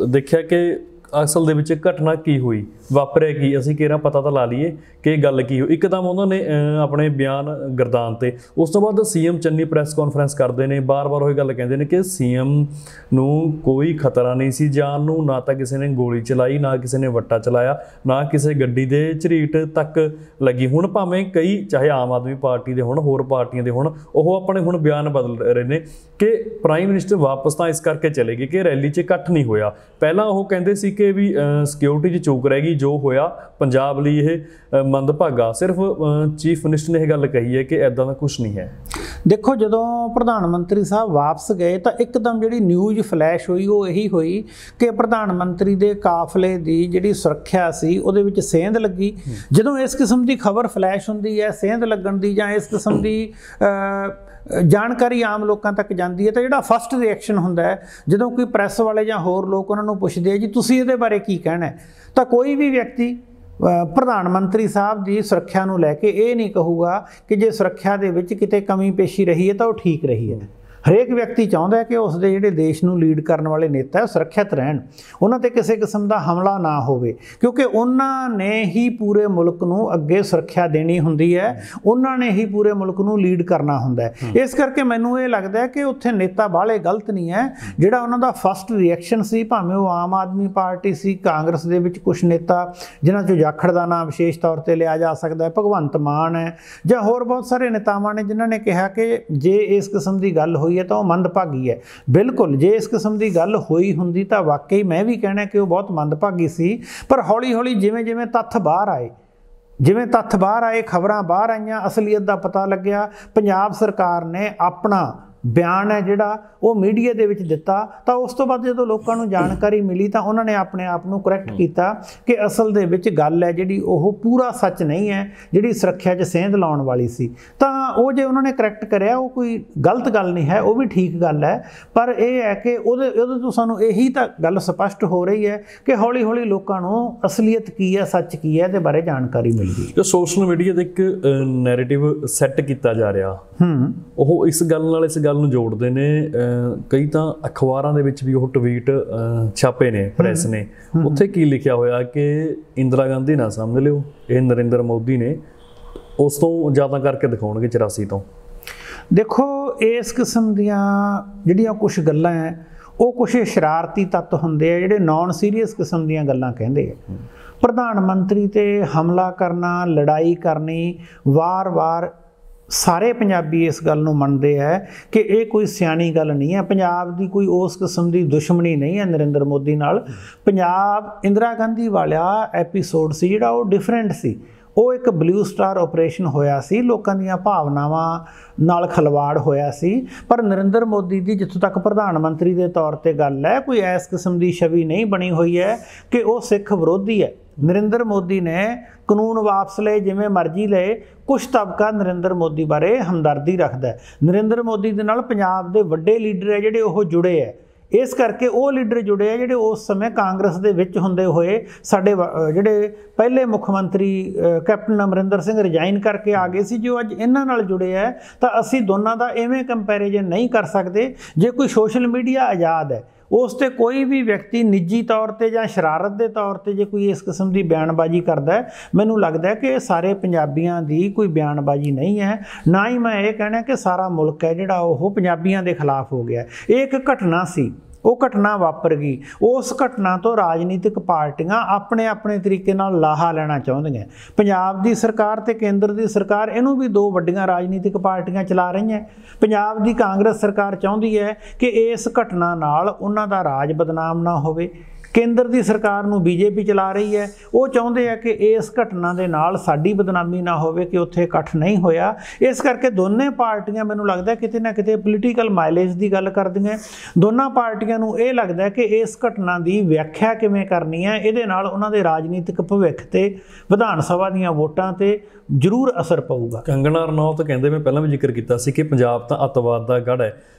ਦੇਖਿਆ ਕਿ ਅਸਲ ਦੇ ਵਿੱਚ ਘਟਨਾ ਕੀ ਹੋਈ, ਵਾਪਰਿਆ ਕੀ, ਅਸੀਂ ਕਿਹੜਾ ਪਤਾ ਤਾਂ ਲਾ ਲਈਏ ਕਿ ਗੱਲ ਕੀ ਹੋਈ। ਇੱਕਦਮ ਉਹਨਾਂ ਨੇ ਆਪਣੇ ਬਿਆਨ ਗਰਦਾਨ ਤੇ ਉਸ ਤੋਂ ਬਾਅਦ CM ਚੰਨੀ ਪ੍ਰੈਸ ਕਾਨਫਰੰਸ ਕਰਦੇ ਨੇ, ਬਾਰ-ਬਾਰ ਉਹ ਗੱਲ ਕਹਿੰਦੇ ਨੇ ਕਿ CM ਨੂੰ ਕੋਈ ਖਤਰਾ ਨਹੀਂ ਸੀ ਜਾਨ ਨੂੰ, ਨਾ ਤਾਂ ਕਿਸੇ ਨੇ ਗੋਲੀ ਚਲਾਈ, ਨਾ ਕਿਸੇ ਨੇ ਵੱਟਾ ਚਲਾਇਆ, ਨਾ ਕਿਸੇ ਗੱਡੀ ਦੇ ਝਰੀਟ ਤੱਕ ਲੱਗੀ। ਹੁਣ ਭਾਵੇਂ ਕਈ ਚਾਹੇ ਆਮ ਆਦਮੀ ਪਾਰਟੀ ਦੇ ਹੋਣ, ਹੋਰ ਪਾਰਟੀਆਂ ਦੇ ਹੋਣ, ਉਹ ਆਪਣੇ ਹੁਣ ਬਿਆਨ ਬਦਲ ਰਹੇ ਨੇ ਕਿ ਪ੍ਰਾਈਮ ਮਿਨਿਸਟਰ ਵਾਪਸ ਤਾਂ ਇਸ ਕਰਕੇ ਚਲੇ ਗਏ ਕਿ ਰੈਲੀ 'ਚ ਇਕੱਠ ਨਹੀਂ ਹੋਇਆ। ਪਹਿਲਾਂ ਉਹ ਕਹਿੰਦੇ ਸੀ ਕਿ ਵੀ ਸਿਕਿਉਰਿਟੀ 'ਚ ਚੂਕ ਰਹਿ ਗਈ, ਜੋ ਹੋਇਆ ਪੰਜਾਬ ਲਈ ਇਹ ਮੰਦਭਾਗਾ। ਸਿਰਫ ਚੀਫ ਮਿਨਿਸਟਰ ਨੇ ਇਹ ਗੱਲ ਕਹੀ ਹੈ ਕਿ ਇੱਦਾਂ ਦਾ ਕੁਛ ਨਹੀਂ ਹੈ। ਦੇਖੋ, ਜਦੋਂ ਪ੍ਰਧਾਨ ਮੰਤਰੀ ਸਾਹਿਬ ਵਾਪਸ ਗਏ ਤਾਂ ਇੱਕਦਮ ਜਿਹੜੀ ਨਿਊਜ਼ ਫਲੈਸ਼ ਹੋਈ ਉਹ ਇਹੀ ਹੋਈ ਕਿ ਪ੍ਰਧਾਨ ਮੰਤਰੀ ਦੇ ਕਾਫਲੇ ਦੀ ਜਿਹੜੀ ਸੁਰੱਖਿਆ ਸੀ ਉਹਦੇ ਵਿੱਚ ਸੇਂਧ ਲੱਗੀ। ਜਦੋਂ ਇਸ ਕਿਸਮ ਦੀ ਖਬਰ ਫਲੈਸ਼ ਹੁੰਦੀ ਹੈ ਸੇਂਧ ਲੱਗਣ ਦੀ ਜਾਂ ਇਸ ਕਿਸਮ ਦੀ ਜਾਣਕਾਰੀ ਆਮ ਲੋਕਾਂ ਤੱਕ ਜਾਂਦੀ ਹੈ ਤਾਂ ਜਿਹੜਾ ਫਸਟ ਰਿਐਕਸ਼ਨ ਹੁੰਦਾ ਹੈ ਜਦੋਂ ਕੋਈ ਪ੍ਰੈਸ ਵਾਲੇ ਜਾਂ ਹੋਰ ਲੋਕ ਉਹਨਾਂ ਨੂੰ ਪੁੱਛਦੇ ਆ ਜੀ ਤੁਸੀਂ ਇਹਦੇ ਬਾਰੇ ਕੀ ਕਹਿਣਾ ਹੈ, ਤਾਂ ਕੋਈ ਵੀ ਵਿਅਕਤੀ ਪ੍ਰਧਾਨ ਮੰਤਰੀ ਸਾਹਿਬ ਦੀ ਸੁਰੱਖਿਆ ਨੂੰ ਲੈ ਕੇ ਇਹ ਨਹੀਂ ਕਹੂਗਾ ਕਿ ਜੇ ਸੁਰੱਖਿਆ ਦੇ ਵਿੱਚ ਕਿਤੇ ਕਮੀ ਪੇਸ਼ੀ ਰਹੀ ਹੈ ਤਾਂ ਉਹ ਠੀਕ ਰਹੀ ਹੈ। ਹਰੇਕ ਵਿਅਕਤੀ ਚਾਹੁੰਦਾ ਹੈ ਕਿ ਉਸ ਦੇ ਜਿਹੜੇ ਦੇਸ਼ ਨੂੰ ਲੀਡ ਕਰਨ ਵਾਲੇ ਨੇਤਾ ਸੁਰੱਖਿਅਤ ਰਹਿਣ, ਉਹਨਾਂ ਤੇ ਕਿਸੇ ਕਿਸਮ ਦਾ ਹਮਲਾ ਨਾ ਹੋਵੇ, ਕਿਉਂਕਿ ਉਹਨਾਂ ਨੇ ਹੀ ਪੂਰੇ ਮੁਲਕ ਨੂੰ ਅੱਗੇ ਸੁਰੱਖਿਆ ਦੇਣੀ ਹੁੰਦੀ ਹੈ, ਉਹਨਾਂ ਨੇ ਹੀ ਪੂਰੇ ਮੁਲਕ ਨੂੰ ਲੀਡ ਕਰਨਾ ਹੁੰਦਾ ਹੈ। ਇਸ ਕਰਕੇ ਮੈਨੂੰ ਇਹ ਲੱਗਦਾ ਹੈ ਕਿ ਉੱਥੇ ਨੇਤਾ ਬਾਹਲੇ ਗਲਤ ਨਹੀਂ ਹੈ। ਜਿਹੜਾ ਉਹਨਾਂ ਦਾ ਫਸਟ ਰਿਐਕਸ਼ਨ ਸੀ, ਭਾਵੇਂ ਉਹ ਆਮ ਆਦਮੀ ਪਾਰਟੀ ਸੀ, ਕਾਂਗਰਸ ਦੇ ਵਿੱਚ ਕੁਛ ਨੇਤਾ ਜਿਨ੍ਹਾਂ 'ਚੋਂ ਜਾਖੜ ਦਾ ਨਾਮ ਵਿਸ਼ੇਸ਼ ਤੌਰ 'ਤੇ ਲਿਆ ਜਾ ਸਕਦਾ ਹੈ, ਭਗਵੰਤ ਮਾਨ ਹੈ, ਜਾਂ ਹੋਰ ਬਹੁਤ ਸਾਰੇ ਨੇਤਾਵਾਂ ਨੇ ਜਿਨ੍ਹਾਂ ਨੇ ਕਿਹਾ ਕਿ ਜੇ ਇਸ ਕਿਸਮ ਦੀ ਗੱਲ ਹੋਈ ਹੈ ਤਾਂ ਉਹ ਮੰਦਭਾਗੀ ਹੈ। ਬਿਲਕੁਲ, ਜੇ ਇਸ ਕਿਸਮ ਦੀ ਗੱਲ ਹੋਈ ਹੁੰਦੀ ਤਾਂ ਵਾਕਈ ਮੈਂ ਵੀ ਕਹਿਣਾ ਕਿ ਉਹ ਬਹੁਤ ਮੰਦਭਾਗੀ ਸੀ। ਪਰ ਹੌਲੀ ਹੌਲੀ ਜਿਵੇਂ ਜਿਵੇਂ ਤੱਥ ਬਾਹਰ ਆਏ, ਖਬਰਾਂ ਬਾਹਰ ਆਈਆਂ, ਅਸਲੀਅਤ ਦਾ ਪਤਾ ਲੱਗਿਆ, ਪੰਜਾਬ ਸਰਕਾਰ ਨੇ ਆਪਣਾ ਬਿਆਨ ਹੈ ਜਿਹੜਾ ਉਹ ਮੀਡੀਆ ਦੇ ਵਿੱਚ ਦਿੱਤਾ, ਤਾਂ ਉਸ ਤੋਂ ਬਾਅਦ ਜਦੋਂ ਲੋਕਾਂ ਨੂੰ ਜਾਣਕਾਰੀ ਮਿਲੀ ਤਾਂ ਉਹਨਾਂ ਨੇ ਆਪਣੇ ਆਪ ਨੂੰ ਕਰੈਕਟ ਕੀਤਾ ਕਿ ਅਸਲ ਦੇ ਵਿੱਚ ਗੱਲ ਹੈ ਜਿਹੜੀ ਉਹ ਪੂਰਾ ਸੱਚ ਨਹੀਂ ਹੈ, ਜਿਹੜੀ ਸੁਰੱਖਿਆ 'ਚ ਸੇਂਧ ਲਾਉਣ ਵਾਲੀ ਸੀ। ਤਾਂ ਉਹ ਜੇ ਉਹਨਾਂ ਨੇ ਕਰੈਕਟ ਕਰਿਆ, ਉਹ ਕੋਈ ਗਲਤ ਗੱਲ ਨਹੀਂ ਹੈ, ਉਹ ਵੀ ਠੀਕ ਗੱਲ ਹੈ। ਪਰ ਇਹ ਹੈ ਕਿ ਉਹਦੇ ਤੋਂ ਸਾਨੂੰ ਇਹੀ ਤਾਂ ਗੱਲ ਸਪਸ਼ਟ ਹੋ ਰਹੀ ਹੈ ਕਿ ਹੌਲੀ ਹੌਲੀ ਲੋਕਾਂ ਨੂੰ ਅਸਲੀਅਤ ਕੀ ਹੈ, ਸੱਚ ਕੀ ਹੈ, ਇਹਦੇ ਬਾਰੇ ਜਾਣਕਾਰੀ ਮਿਲ ਗਈ। ਜੋ ਸੋਸ਼ਲ ਮੀਡੀਆ ਤੇ ਇੱਕ ਨੈਰੇਟਿਵ ਸੈੱਟ ਕੀਤਾ ਜਾ ਰਿਹਾ, ਉਹ ਇਸ ਗੱਲ ਨਾਲ ਇਸ ਗੱਲ ਨੂੰ ਜੋੜਦੇ ਨੇ। ਕਈ ਤਾਂ ਅਖਬਾਰਾਂ ਦੇ ਵਿੱਚ ਵੀ ਉਹ ਟਵੀਟ ਛਾਪੇ ਨੇ, ਪ੍ਰੈਸ ਨੇ, ਉੱਥੇ ਕੀ ਲਿਖਿਆ ਹੋਇਆ ਕਿ ਇੰਦਰਾ ਗਾਂਧੀ ਨਾ ਸਮਝ ਲਿਓ, ਇਹ ਨਰਿੰਦਰ ਮੋਦੀ ਨੇ, ਉਸ ਤੋਂ ਜ਼ਿਆਦਾ ਕਰਕੇ ਦਿਖਾਉਣਗੇ 84 ਤੋਂ। ਦੇਖੋ, ਇਸ ਕਿਸਮ ਦੀਆਂ ਜਿਹੜੀਆਂ ਕੁਛ ਗੱਲਾਂ ਹੈ, ਉਹ ਕੁਛ ਸ਼ਰਾਰਤੀ ਤੱਤ ਹੁੰਦੇ ਆ, ਜਿਹੜੇ ਨੌਨ ਸੀਰੀਅਸ ਕਿਸਮ ਦੀਆਂ ਗੱਲਾਂ ਕਹਿੰਦੇ ਆ। ਪ੍ਰਧਾਨ ਮੰਤਰੀ ਤੇ ਹਮਲਾ ਕਰਨਾ, ਲੜਾਈ ਕਰਨੀ, ਵਾਰ-ਵਾਰ ਸਾਰੇ ਪੰਜਾਬੀ ਇਸ ਗੱਲ ਨੂੰ ਮੰਨਦੇ ਹੈ ਕਿ ਇਹ ਕੋਈ ਸਿਆਣੀ ਗੱਲ ਨਹੀਂ ਹੈ। ਪੰਜਾਬ ਦੀ ਕੋਈ ਉਸ ਕਿਸਮ ਦੀ ਦੁਸ਼ਮਣੀ ਨਹੀਂ ਹੈ ਨਰਿੰਦਰ ਮੋਦੀ ਨਾਲ। ਪੰਜਾਬ ਇੰਦਰਾ ਗਾਂਧੀ ਵਾਲਾ ਐਪੀਸੋਡ ਸੀ ਜਿਹੜਾ ਉਹ ਡਿਫਰੈਂਟ ਸੀ। ਉਹ ਇੱਕ ਬਲੂ ਸਟਾਰ ਆਪਰੇਸ਼ਨ ਹੋਇਆ ਸੀ, ਲੋਕਾਂ ਦੀਆਂ ਭਾਵਨਾਵਾਂ ਨਾਲ ਖਲਵਾੜ ਹੋਇਆ ਸੀ। ਪਰ ਨਰਿੰਦਰ ਮੋਦੀ ਦੀ ਜਿੱਥੋਂ ਤੱਕ ਪ੍ਰਧਾਨ ਮੰਤਰੀ ਦੇ ਤੌਰ 'ਤੇ ਗੱਲ ਹੈ, ਕੋਈ ਇਸ ਕਿਸਮ ਦੀ ਛਵੀ ਨਹੀਂ ਬਣੀ ਹੋਈ ਹੈ ਕਿ ਉਹ ਸਿੱਖ ਵਿਰੋਧੀ ਹੈ। ਨਰਿੰਦਰ ਮੋਦੀ ਨੇ ਕਾਨੂੰਨ ਵਾਪਸ ਲਏ, ਜਿਵੇਂ ਮਰਜ਼ੀ ਲਏ, ਕੁਛ ਤਬਕਾ ਨਰਿੰਦਰ ਮੋਦੀ ਬਾਰੇ ਹਮਦਰਦੀ ਰੱਖਦਾ ਹੈ। ਨਰਿੰਦਰ ਮੋਦੀ ਦੇ ਨਾਲ ਪੰਜਾਬ ਦੇ ਵੱਡੇ ਲੀਡਰ ਹੈ ਜਿਹੜੇ ਉਹ ਜੁੜੇ ਹੈ। ਇਸ ਕਰਕੇ ਉਹ ਲੀਡਰ ਜੁੜੇ ਆ ਜਿਹੜੇ ਉਸ ਸਮੇਂ ਕਾਂਗਰਸ ਦੇ ਵਿੱਚ ਹੁੰਦੇ ਹੋਏ ਸਾਡੇ ਜਿਹੜੇ ਪਹਿਲੇ ਮੁੱਖ ਮੰਤਰੀ ਕੈਪਟਨ ਅਮਰਿੰਦਰ ਸਿੰਘ ਰਿਜ਼ਾਈਨ ਕਰਕੇ ਆ ਗਏ ਸੀ, ਜੋ ਅੱਜ ਇਹਨਾਂ ਨਾਲ ਜੁੜੇ ਹੈ। ਤਾਂ ਅਸੀਂ ਦੋਨਾਂ ਦਾ ਐਵੇਂ ਕੰਪੈਰੀਜ਼ਨ ਨਹੀਂ ਕਰ ਸਕਦੇ। ਜੇ ਕੋਈ ਸੋਸ਼ਲ ਮੀਡੀਆ ਆਜ਼ਾਦ ਹੈ, ਉਸ 'ਤੇ ਕੋਈ ਵੀ ਵਿਅਕਤੀ ਨਿੱਜੀ ਤੌਰ 'ਤੇ ਜਾਂ ਸ਼ਰਾਰਤ ਦੇ ਤੌਰ 'ਤੇ ਜੇ ਕੋਈ ਇਸ ਕਿਸਮ ਦੀ ਬਿਆਨਬਾਜ਼ੀ ਕਰਦਾ ਹੈ, ਮੈਨੂੰ ਲੱਗਦਾ ਕਿ ਇਹ ਸਾਰੇ ਪੰਜਾਬੀਆਂ ਦੀ ਕੋਈ ਬਿਆਨਬਾਜ਼ੀ ਨਹੀਂ ਹੈ। ਨਾ ਹੀ ਮੈਂ ਇਹ ਕਹਿਣਾ ਕਿ ਸਾਰਾ ਮੁਲਕ ਹੈ ਜਿਹੜਾ ਉਹ ਪੰਜਾਬੀਆਂ ਦੇ ਖਿਲਾਫ ਹੋ ਗਿਆ। ਇਹ ਇੱਕ ਘਟਨਾ ਸੀ, ਉਹ ਘਟਨਾ ਵਾਪਰ ਗਈ। ਉਸ ਘਟਨਾ ਤੋਂ ਰਾਜਨੀਤਿਕ ਪਾਰਟੀਆਂ ਆਪਣੇ ਆਪਣੇ ਤਰੀਕੇ ਨਾਲ ਲਾਹਾ ਲੈਣਾ ਚਾਹੁੰਦੀਆਂ। ਪੰਜਾਬ ਦੀ ਸਰਕਾਰ ਤੇ ਕੇਂਦਰ ਦੀ ਸਰਕਾਰ, ਇਹਨੂੰ ਵੀ ਦੋ ਵੱਡੀਆਂ ਰਾਜਨੀਤਿਕ ਪਾਰਟੀਆਂ ਚਲਾ ਰਹੀਆਂ। ਪੰਜਾਬ ਦੀ ਕਾਂਗਰਸ ਸਰਕਾਰ ਚਾਹੁੰਦੀ ਹੈ ਕਿ ਇਸ ਘਟਨਾ ਨਾਲ ਉਹਨਾਂ ਦਾ ਰਾਜ ਬਦਨਾਮ ਨਾ ਹੋਵੇ। ਕੇਂਦਰ ਦੀ ਸਰਕਾਰ ਨੂੰ ਬੀਜੇਪੀ ਚਲਾ ਰਹੀ ਹੈ, ਉਹ ਚਾਹੁੰਦੇ ਆ ਕਿ ਇਸ ਘਟਨਾ ਦੇ ਨਾਲ ਸਾਡੀ ਬਦਨਾਮੀ ਨਾ ਹੋਵੇ, ਕਿ ਉੱਥੇ ਇਕੱਠ ਨਹੀਂ ਹੋਇਆ। ਇਸ ਕਰਕੇ ਦੋਨੇ ਪਾਰਟੀਆਂ ਮੈਨੂੰ ਲੱਗਦਾ ਕਿਤੇ ਨਾ ਕਿਤੇ ਪੋਲੀਟੀਕਲ ਮਾਈਲੇਜ ਦੀ ਗੱਲ ਕਰਦੀਆਂ। ਦੋਨਾਂ ਪਾਰਟੀਆਂ ਨੂੰ ਇਹ ਲੱਗਦਾ ਕਿ ਇਸ ਘਟਨਾ ਦੀ ਵਿਆਖਿਆ ਕਿਵੇਂ ਕਰਨੀ ਹੈ, ਇਹਦੇ ਨਾਲ ਉਹਨਾਂ ਦੇ ਰਾਜਨੀਤਿਕ ਭਵਿੱਖ ਤੇ ਵਿਧਾਨ ਸਭਾ ਦੀਆਂ ਵੋਟਾਂ ਤੇ ਜ਼ਰੂਰ ਅਸਰ ਪਊਗਾ। ਕੰਗਣਾ ਰਣੌਤ ਕਹਿੰਦੇ, ਮੈਂ ਪਹਿਲਾਂ ਵੀ ਜ਼ਿਕਰ ਕੀਤਾ ਸੀ ਕਿ ਪੰਜਾਬ ਤਾਂ ਅੱਤਵਾਦ ਦਾ ਗੜ੍ਹ ਹੈ।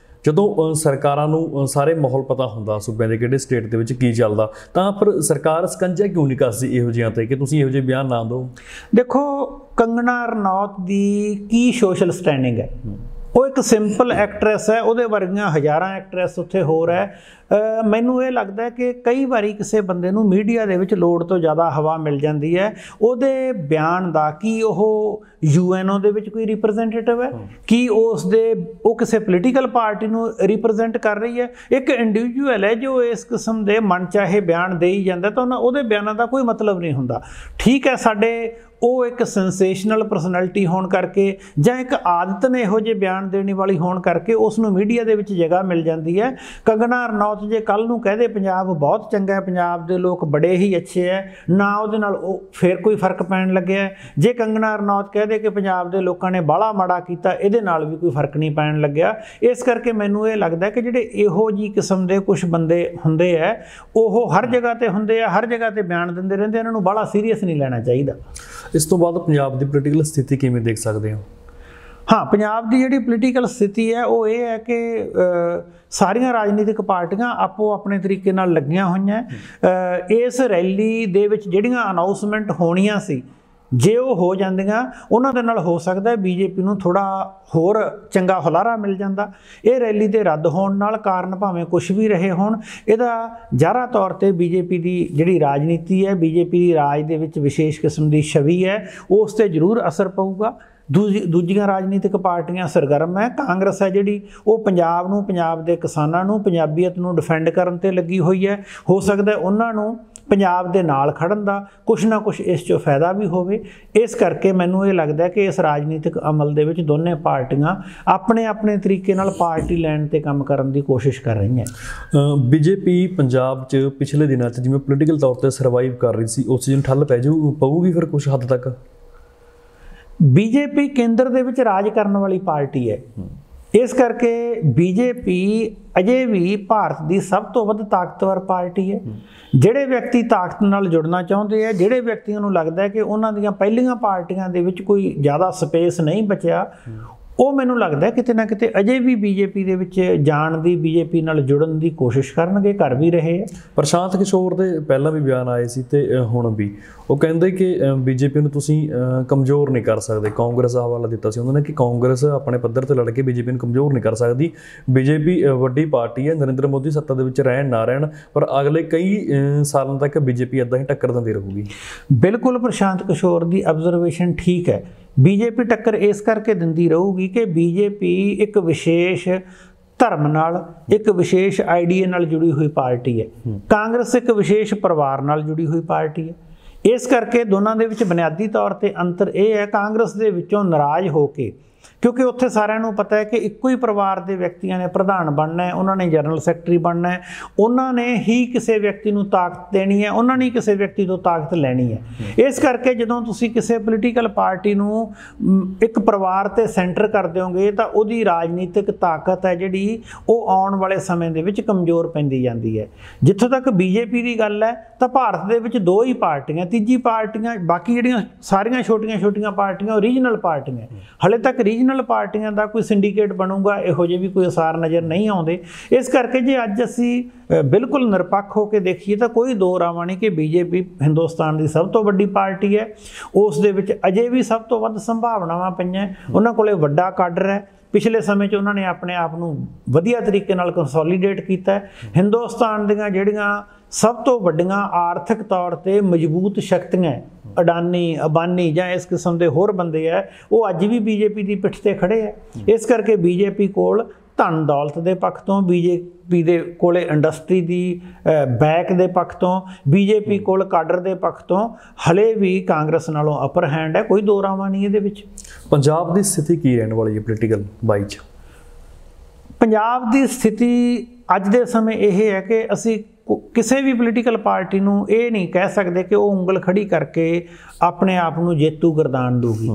ਜਦੋਂ ਸਰਕਾਰਾਂ ਨੂੰ ਸਾਰੇ ਮਾਹੌਲ ਪਤਾ ਹੁੰਦਾ ਸੂਬਿਆਂ ਦੇ ਕਿਹੜੇ ਸਟੇਟ ਦੇ ਵਿੱਚ ਕੀ ਚੱਲਦਾ, ਤਾਂ ਫਿਰ ਸਰਕਾਰ ਸਕੰਜਾ ਕਿਉਂ ਨਹੀਂ ਕੱਸਦੀ ਇਹੋ ਜਿਹੀਆਂ 'ਤੇ ਕਿ ਤੁਸੀਂ ਇਹੋ ਜਿਹੇ ਬਿਆਨ ਨਾ ਦਿਓ। ਦੇਖੋ, ਕੰਗਣਾ ਰਣੌਤ ਦੀ ਕੀ ਸੋਸ਼ਲ ਸਟੈਂਡਿੰਗ ਹੈ? ਉਹ ਇੱਕ ਸਿੰਪਲ ਐਕਟਰੈਸ ਹੈ, ਉਹਦੇ ਵਰਗੀਆਂ ਹਜ਼ਾਰਾਂ ਐਕਟਰੈਸ ਉੱਥੇ ਹੋਰ ਹੈ। ਮੈਨੂੰ ਇਹ ਲੱਗਦਾ ਕਿ ਕਈ ਵਾਰੀ ਕਿਸੇ ਬੰਦੇ ਨੂੰ ਮੀਡੀਆ ਦੇ ਵਿੱਚ ਲੋੜ ਤੋਂ ਜ਼ਿਆਦਾ ਹਵਾ ਮਿਲ ਜਾਂਦੀ ਹੈ। ਉਹਦੇ ਬਿਆਨ ਦਾ ਕੀ ਉਹ UNO ਦੇ ਵਿੱਚ ਕੋਈ ਰਿਪਰੈਜ਼ੈਂਟੇਟਿਵ ਹੈ? ਕੀ ਉਹ ਕਿਸੇ ਪੋਲੀਟੀਕਲ ਪਾਰਟੀ ਨੂੰ ਰਿਪਰੈਜ਼ੈਂਟ ਕਰ ਰਹੀ ਹੈ? ਇੱਕ ਇੰਡੀਵਿਜੂਅਲ ਹੈ ਜੋ ਇਸ ਕਿਸਮ ਦੇ ਮਨਚਾਹੇ ਬਿਆਨ ਦੇ ਹੀ ਜਾਂਦਾ, ਤਾਂ ਉਹਦੇ ਬਿਆਨਾਂ ਦਾ ਕੋਈ ਮਤਲਬ ਨਹੀਂ ਹੁੰਦਾ। ਠੀਕ ਹੈ, ਸਾਡੇ ਉਹ ਇੱਕ ਸੈਂਸੇਸ਼ਨਲ ਪਰਸਨੈਲਿਟੀ ਹੋਣ ਕਰਕੇ ਜਾਂ ਇੱਕ ਆਦਤ ਨੇ ਇਹੋ ਜਿਹੇ ਬਿਆਨ ਦੇਣ ਵਾਲੀ ਹੋਣ ਕਰਕੇ ਉਸ ਨੂੰ ਮੀਡੀਆ ਦੇ ਵਿੱਚ ਜਗ੍ਹਾ ਮਿਲ ਜਾਂਦੀ ਹੈ। ਕੰਗਣਾ ਰਣੌਤ ਜੇ ਕੱਲ੍ਹ ਨੂੰ ਕਹਦੇ ਪੰਜਾਬ ਬਹੁਤ ਚੰਗਾ ਹੈ, ਪੰਜਾਬ ਦੇ ਲੋਕ ਬੜੇ ਹੀ ਅੱਛੇ ਹੈ, ਨਾ ਉਹਦੇ ਨਾਲ ਉਹ ਫਿਰ ਕੋਈ ਫਰਕ ਪੈਣ ਲੱਗਿਆ। ਜੇ ਕੰਗਣਾ ਰਣੌਤ ਕਹਦੇ ਕਿ ਪੰਜਾਬ ਦੇ ਲੋਕਾਂ ਨੇ ਬਾਹਲਾ ਮਾੜਾ ਕੀਤਾ, ਇਹਦੇ ਨਾਲ ਵੀ ਕੋਈ ਫਰਕ ਨਹੀਂ ਪੈਣ ਲੱਗਿਆ। ਇਸ ਕਰਕੇ ਮੈਨੂੰ ਇਹ ਲੱਗਦਾ ਕਿ ਜਿਹੜੇ ਇਹੋ ਜਿਹੀ ਕਿਸਮ ਦੇ ਕੁਛ ਬੰਦੇ ਹੁੰਦੇ ਹੈ, ਉਹ ਹਰ ਜਗ੍ਹਾ 'ਤੇ ਹੁੰਦੇ ਆ, ਹਰ ਜਗ੍ਹਾ 'ਤੇ ਬਿਆਨ ਦਿੰਦੇ ਰਹਿੰਦੇ, ਇਹਨਾਂ ਨੂੰ ਬਾਹਲਾ ਸੀਰੀਅਸ ਨਹੀਂ ਲੈਣਾ ਚਾਹੀਦਾ। ਇਸ ਤੋਂ ਬਾਅਦ ਪੰਜਾਬ ਦੀ ਪੋਲੀਟੀਕਲ ਸਥਿਤੀ ਕਿਵੇਂ ਦੇਖ ਸਕਦੇ ਹੋ? ਹਾਂ, ਪੰਜਾਬ ਦੀ ਜਿਹੜੀ ਪੋਲੀਟੀਕਲ ਸਥਿਤੀ ਹੈ ਉਹ ਇਹ ਹੈ ਕਿ ਸਾਰੀਆਂ ਰਾਜਨੀਤਿਕ ਪਾਰਟੀਆਂ ਆਪੋ ਆਪਣੇ ਤਰੀਕੇ ਨਾਲ ਲੱਗੀਆਂ ਹੋਈਆਂ। ਇਸ ਰੈਲੀ ਦੇ ਵਿੱਚ ਜਿਹੜੀਆਂ ਅਨਾਊਂਸਮੈਂਟ ਹੋਣੀਆਂ ਸੀ, ਜੇ ਉਹ ਹੋ ਜਾਂਦੀਆਂ ਉਹਨਾਂ ਦੇ ਨਾਲ ਹੋ ਸਕਦਾ ਬੀਜੇਪੀ ਨੂੰ ਥੋੜਾ ਹੋਰ ਚੰਗਾ ਹੁਲਾਰਾ ਮਿਲ ਜਾਂਦਾ। ਇਹ ਰੈਲੀ ਦੇ ਰੱਦ ਹੋਣ ਨਾਲ ਕਾਰਨ ਭਾਵੇਂ ਕੁਝ ਵੀ ਰਹੇ ਹੋਣ, ਇਹਦਾ ਜ਼ਾਹਰਾ ਤੌਰ ਤੇ ਬੀਜੇਪੀ ਦੀ ਜਿਹੜੀ ਰਾਜਨੀਤੀ ਹੈ, ਬੀਜੇਪੀ ਦੀ ਰਾਜ ਦੇ ਵਿੱਚ ਵਿਸ਼ੇਸ਼ ਕਿਸਮ ਦੀ ਛਵੀ ਹੈ, ਉਸ ਤੇ ਜ਼ਰੂਰ ਅਸਰ ਪਊਗਾ। ਦੂਜੀਆਂ ਰਾਜਨੀਤਿਕ ਪਾਰਟੀਆਂ ਸਰਗਰਮ ਹੈ। ਕਾਂਗਰਸ ਹੈ ਜਿਹੜੀ ਉਹ ਪੰਜਾਬ ਨੂੰ, ਪੰਜਾਬ ਦੇ ਕਿਸਾਨਾਂ ਨੂੰ, ਪੰਜਾਬੀਅਤ ਨੂੰ ਡਿਫੈਂਡ ਕਰਨ ਤੇ ਲੱਗੀ ਹੋਈ ਹੈ। ਹੋ ਸਕਦਾ ਉਹਨਾਂ ਨੂੰ ਪੰਜਾਬ ਦੇ ਨਾਲ ਖੜਨ ਦਾ ਕੁਛ ਨਾ ਕੁਛ ਇਸ 'ਚੋਂ ਫਾਇਦਾ ਵੀ ਹੋਵੇ। ਇਸ ਕਰਕੇ ਮੈਨੂੰ ਇਹ ਲੱਗਦਾ ਕਿ ਇਸ ਰਾਜਨੀਤਿਕ ਅਮਲ ਦੇ ਵਿੱਚ ਦੋਨੇ ਪਾਰਟੀਆਂ ਆਪਣੇ ਆਪਣੇ ਤਰੀਕੇ ਨਾਲ ਪਾਰਟੀ ਲੈਣ ਤੇ ਕੰਮ ਕਰਨ ਦੀ ਕੋਸ਼ਿਸ਼ ਕਰ ਰਹੀਆਂ। ਬੀਜੇਪੀ ਪੰਜਾਬ 'ਚ ਪਿਛਲੇ ਦਿਨਾਂ 'ਚ ਜਿਵੇਂ ਪੋਲੀਟੀਕਲ ਤੌਰ ਤੇ ਸਰਵਾਈਵ ਕਰ ਰਹੀ ਸੀ, ਉਸ ਚੀਜ਼ ਠੱਲ ਪਊਗੀ ਫਿਰ ਕੁਛ ਹੱਦ ਤੱਕ? ਬੀਜੇਪੀ ਕੇਂਦਰ ਦੇ ਵਿੱਚ ਰਾਜ ਕਰਨ ਵਾਲੀ ਪਾਰਟੀ ਹੈ, ਇਸ ਕਰਕੇ ਬੀਜੇਪੀ ਅਜੇ ਵੀ ਭਾਰਤ ਦੀ ਸਭ ਤੋਂ ਵੱਧ ਤਾਕਤਵਰ ਪਾਰਟੀ ਹੈ। ਜਿਹੜੇ ਵਿਅਕਤੀ ਤਾਕਤ ਨਾਲ ਜੁੜਨਾ ਚਾਹੁੰਦੇ ਆ, ਜਿਹੜੇ ਵਿਅਕਤੀਆਂ ਨੂੰ ਲੱਗਦਾ ਹੈ ਕਿ ਉਹਨਾਂ ਦੀਆਂ ਪਹਿਲੀਆਂ ਪਾਰਟੀਆਂ ਦੇ ਵਿੱਚ ਕੋਈ ਜ਼ਿਆਦਾ ਸਪੇਸ ਨਹੀਂ ਬਚਿਆ, ਉਹ ਮੈਨੂੰ ਲੱਗਦਾ ਕਿਤੇ ਨਾ ਕਿਤੇ ਅਜੇ ਵੀ ਬੀਜੇਪੀ ਦੇ ਵਿੱਚ ਜਾਣ ਦੀ, ਬੀਜੇਪੀ ਨਾਲ ਜੁੜਨ ਦੀ ਕੋਸ਼ਿਸ਼ ਕਰਨਗੇ, ਕਰ ਵੀ ਰਹੇ ਆ। ਪ੍ਰਸ਼ਾਂਤ ਕਿਸ਼ੋਰ ਦੇ ਪਹਿਲਾਂ ਵੀ ਬਿਆਨ ਆਏ ਸੀ ਤੇ ਹੁਣ ਵੀ ਉਹ ਕਹਿੰਦੇ ਕਿ ਬੀਜੇਪੀ ਨੂੰ ਤੁਸੀਂ ਕਮਜ਼ੋਰ ਨਹੀਂ ਕਰ ਸਕਦੇ। ਕਾਂਗਰਸ ਦਾ ਹਵਾਲਾ ਦਿੱਤਾ ਸੀ ਉਹਨਾਂ ਨੇ ਕਿ ਕਾਂਗਰਸ ਆਪਣੇ ਪੱਧਰ ਤੇ ਲੜ ਕੇ ਬੀਜੇਪੀ ਨੂੰ ਕਮਜ਼ੋਰ ਨਹੀਂ ਕਰ ਸਕਦੀ। ਬੀਜੇਪੀ ਵੱਡੀ ਪਾਰਟੀ ਹੈ, ਨਰਿੰਦਰ ਮੋਦੀ ਸੱਤਾ ਦੇ ਵਿੱਚ ਰਹਿਣ ਨਾ ਰਹਿਣ, ਪਰ ਅਗਲੇ ਕਈ ਸਾਲਾਂ ਤੱਕ ਬੀਜੇਪੀ ਇੱਦਾਂ ਹੀ ਟੱਕਰ ਦਿੰਦੀ ਰਹੂਗੀ। ਬਿਲਕੁਲ ਪ੍ਰਸ਼ਾਂਤ ਕਿਸ਼ੋਰ ਦੀ ਆਬਜ਼ਰਵੇਸ਼ਨ ਠੀਕ ਹੈ। ਬੀਜੇਪੀ ਟੱਕਰ ਇਸ ਕਰਕੇ ਦਿੰਦੀ ਰਹੂਗੀ ਕਿ ਬੀਜੇਪੀ ਇੱਕ ਵਿਸ਼ੇਸ਼ ਧਰਮ ਨਾਲ, ਇੱਕ ਵਿਸ਼ੇਸ਼ ਆਈਡੀਏ ਨਾਲ ਜੁੜੀ ਹੋਈ ਪਾਰਟੀ ਹੈ। ਕਾਂਗਰਸ ਇੱਕ ਵਿਸ਼ੇਸ਼ ਪਰਿਵਾਰ ਨਾਲ ਜੁੜੀ ਹੋਈ ਪਾਰਟੀ ਹੈ। ਇਸ ਕਰਕੇ ਦੋਨਾਂ ਦੇ ਵਿੱਚ ਬੁਨਿਆਦੀ ਤੌਰ ਤੇ ਅੰਤਰ ਇਹ ਹੈ, ਕਾਂਗਰਸ ਦੇ ਵਿੱਚੋਂ ਨਾਰਾਜ਼ ਹੋ ਕੇ, ਕਿਉਂਕਿ ਉੱਥੇ ਸਾਰਿਆਂ ਨੂੰ ਪਤਾ ਹੈ ਕਿ ਇੱਕੋ ਹੀ ਪਰਿਵਾਰ ਦੇ ਵਿਅਕਤੀਆਂ ਨੇ ਪ੍ਰਧਾਨ ਬਣਨਾ ਹੈ, ਉਹਨਾਂ ਨੇ ਜਨਰਲ ਸੈਕਟਰੀ ਬਣਨਾ ਹੈ, ਉਹਨਾਂ ਨੇ ਹੀ ਕਿਸੇ ਵਿਅਕਤੀ ਨੂੰ ਤਾਕਤ ਦੇਣੀ ਹੈ, ਉਹਨਾਂ ਨੇ ਕਿਸੇ ਵਿਅਕਤੀ ਤੋਂ ਤਾਕਤ ਲੈਣੀ ਹੈ। ਇਸ ਕਰਕੇ ਜਦੋਂ ਤੁਸੀਂ ਕਿਸੇ ਪੋਲੀਟੀਕਲ ਪਾਰਟੀ ਨੂੰ ਇੱਕ ਪਰਿਵਾਰ ਤੇ ਸੈਂਟਰ ਕਰ ਦਿਓਗੇ ਤਾਂ ਉਹਦੀ ਰਾਜਨੀਤਿਕ ਤਾਕਤ ਹੈ ਜਿਹੜੀ ਉਹ ਆਉਣ ਵਾਲੇ ਸਮੇਂ ਦੇ ਵਿੱਚ ਕਮਜ਼ੋਰ ਪੈਂਦੀ ਜਾਂਦੀ ਹੈ। ਜਿੱਥੋਂ ਤੱਕ ਬੀਜੇਪੀ ਦੀ ਗੱਲ ਹੈ ਤਾਂ ਭਾਰਤ ਦੇ ਵਿੱਚ ਦੋ ਹੀ ਪਾਰਟੀਆਂ, ਤੀਜੀ ਪਾਰਟੀਆਂ ਬਾਕੀ ਜਿਹੜੀਆਂ ਸਾਰੀਆਂ ਛੋਟੀਆਂ ਪਾਰਟੀਆਂ ਉਹ ਰੀਜਨਲ ਪਾਰਟੀਆਂ। ਹਾਲੇ ਤੱਕ ਰੀਜਨਲ ਪਾਰਟੀਆਂ ਦਾ ਕੋਈ ਸਿੰਡੀਕੇਟ ਬਣੂਗਾ ਇਹੋ ਜਿਹੇ ਵੀ ਕੋਈ ਅਸਾਰ ਨਜ਼ਰ ਨਹੀਂ ਆਉਂਦੇ। ਇਸ ਕਰਕੇ ਜੇ ਅੱਜ ਅਸੀਂ ਬਿਲਕੁਲ ਨਿਰਪੱਖ ਹੋ ਕੇ ਦੇਖੀਏ ਤਾਂ ਕੋਈ ਦੋ ਰਾਵਾਂ ਨਹੀਂ ਕਿ ਬੀਜੇਪੀ ਹਿੰਦੁਸਤਾਨ ਦੀ ਸਭ ਤੋਂ ਵੱਡੀ ਪਾਰਟੀ ਹੈ। ਉਸ ਦੇ ਵਿੱਚ ਅਜੇ ਵੀ ਸਭ ਤੋਂ ਵੱਧ ਸੰਭਾਵਨਾਵਾਂ ਪਈਆਂ। ਉਹਨਾਂ ਕੋਲੇ ਵੱਡਾ ਕਾਡਰ ਹੈ। ਪਿਛਲੇ ਸਮੇਂ 'ਚ ਉਹਨਾਂ ਨੇ ਆਪਣੇ ਆਪ ਨੂੰ ਵਧੀਆ ਤਰੀਕੇ ਨਾਲ ਕੰਸੋਲੀਡੇਟ ਕੀਤਾ ਹੈ। ਹਿੰਦੁਸਤਾਨ ਦੀਆਂ ਜਿਹੜੀਆਂ ਸਭ ਤੋਂ ਵੱਡੀਆਂ ਆਰਥਿਕ ਤੌਰ ਤੇ ਮਜ਼ਬੂਤ ਸ਼ਕਤੀਆਂ, ਅਡਾਨੀ, ਅੰਬਾਨੀ ਜਾਂ ਇਸ ਕਿਸਮ ਦੇ ਹੋਰ ਬੰਦੇ ਹੈ, ਉਹ ਅੱਜ ਵੀ ਬੀਜੇਪੀ ਦੀ ਪਿੱਠ ਤੇ ਖੜੇ ਹੈ। ਇਸ ਕਰਕੇ ਬੀਜੇਪੀ ਕੋਲ ਧਨ ਦੌਲਤ ਦੇ ਪੱਖ ਤੋਂ, ਬੀਜੇਪੀ ਦੇ ਕੋਲੇ ਇੰਡਸਟਰੀ ਦੀ ਬੈਕ ਦੇ ਪੱਖ ਤੋਂ, ਬੀਜੇਪੀ ਕੋਲ ਕਾਡਰ ਦੇ ਪੱਖ ਤੋਂ ਹਲੇ ਵੀ ਕਾਂਗਰਸ ਨਾਲੋਂ ਅਪਰ ਹੈਂਡ ਹੈ। ਕੋਈ ਦੋ ਰਾਵਾਂ ਨਹੀਂ ਇਹਦੇ ਵਿੱਚ। ਪੰਜਾਬ ਦੀ ਸਥਿਤੀ ਕੀ ਰਹਿਣ ਵਾਲੀ ਹੈ ਪੋਲੀਟੀਕਲ ਬਾਈ 'ਚ? ਪੰਜਾਬ ਦੀ ਸਥਿਤੀ ਅੱਜ ਦੇ ਸਮੇਂ ਇਹ ਹੈ ਕਿ ਅਸੀਂ ਕਿਸੇ ਵੀ ਪੋਲੀਟੀਕਲ ਪਾਰਟੀ ਨੂੰ ਇਹ ਨਹੀਂ ਕਹਿ ਸਕਦੇ ਕਿ ਉਹ ਉਂਗਲ ਖੜੀ ਕਰਕੇ ਆਪਣੇ ਆਪ ਨੂੰ ਜੇਤੂ ਗਰਦਾਨ ਦੂਗੀ,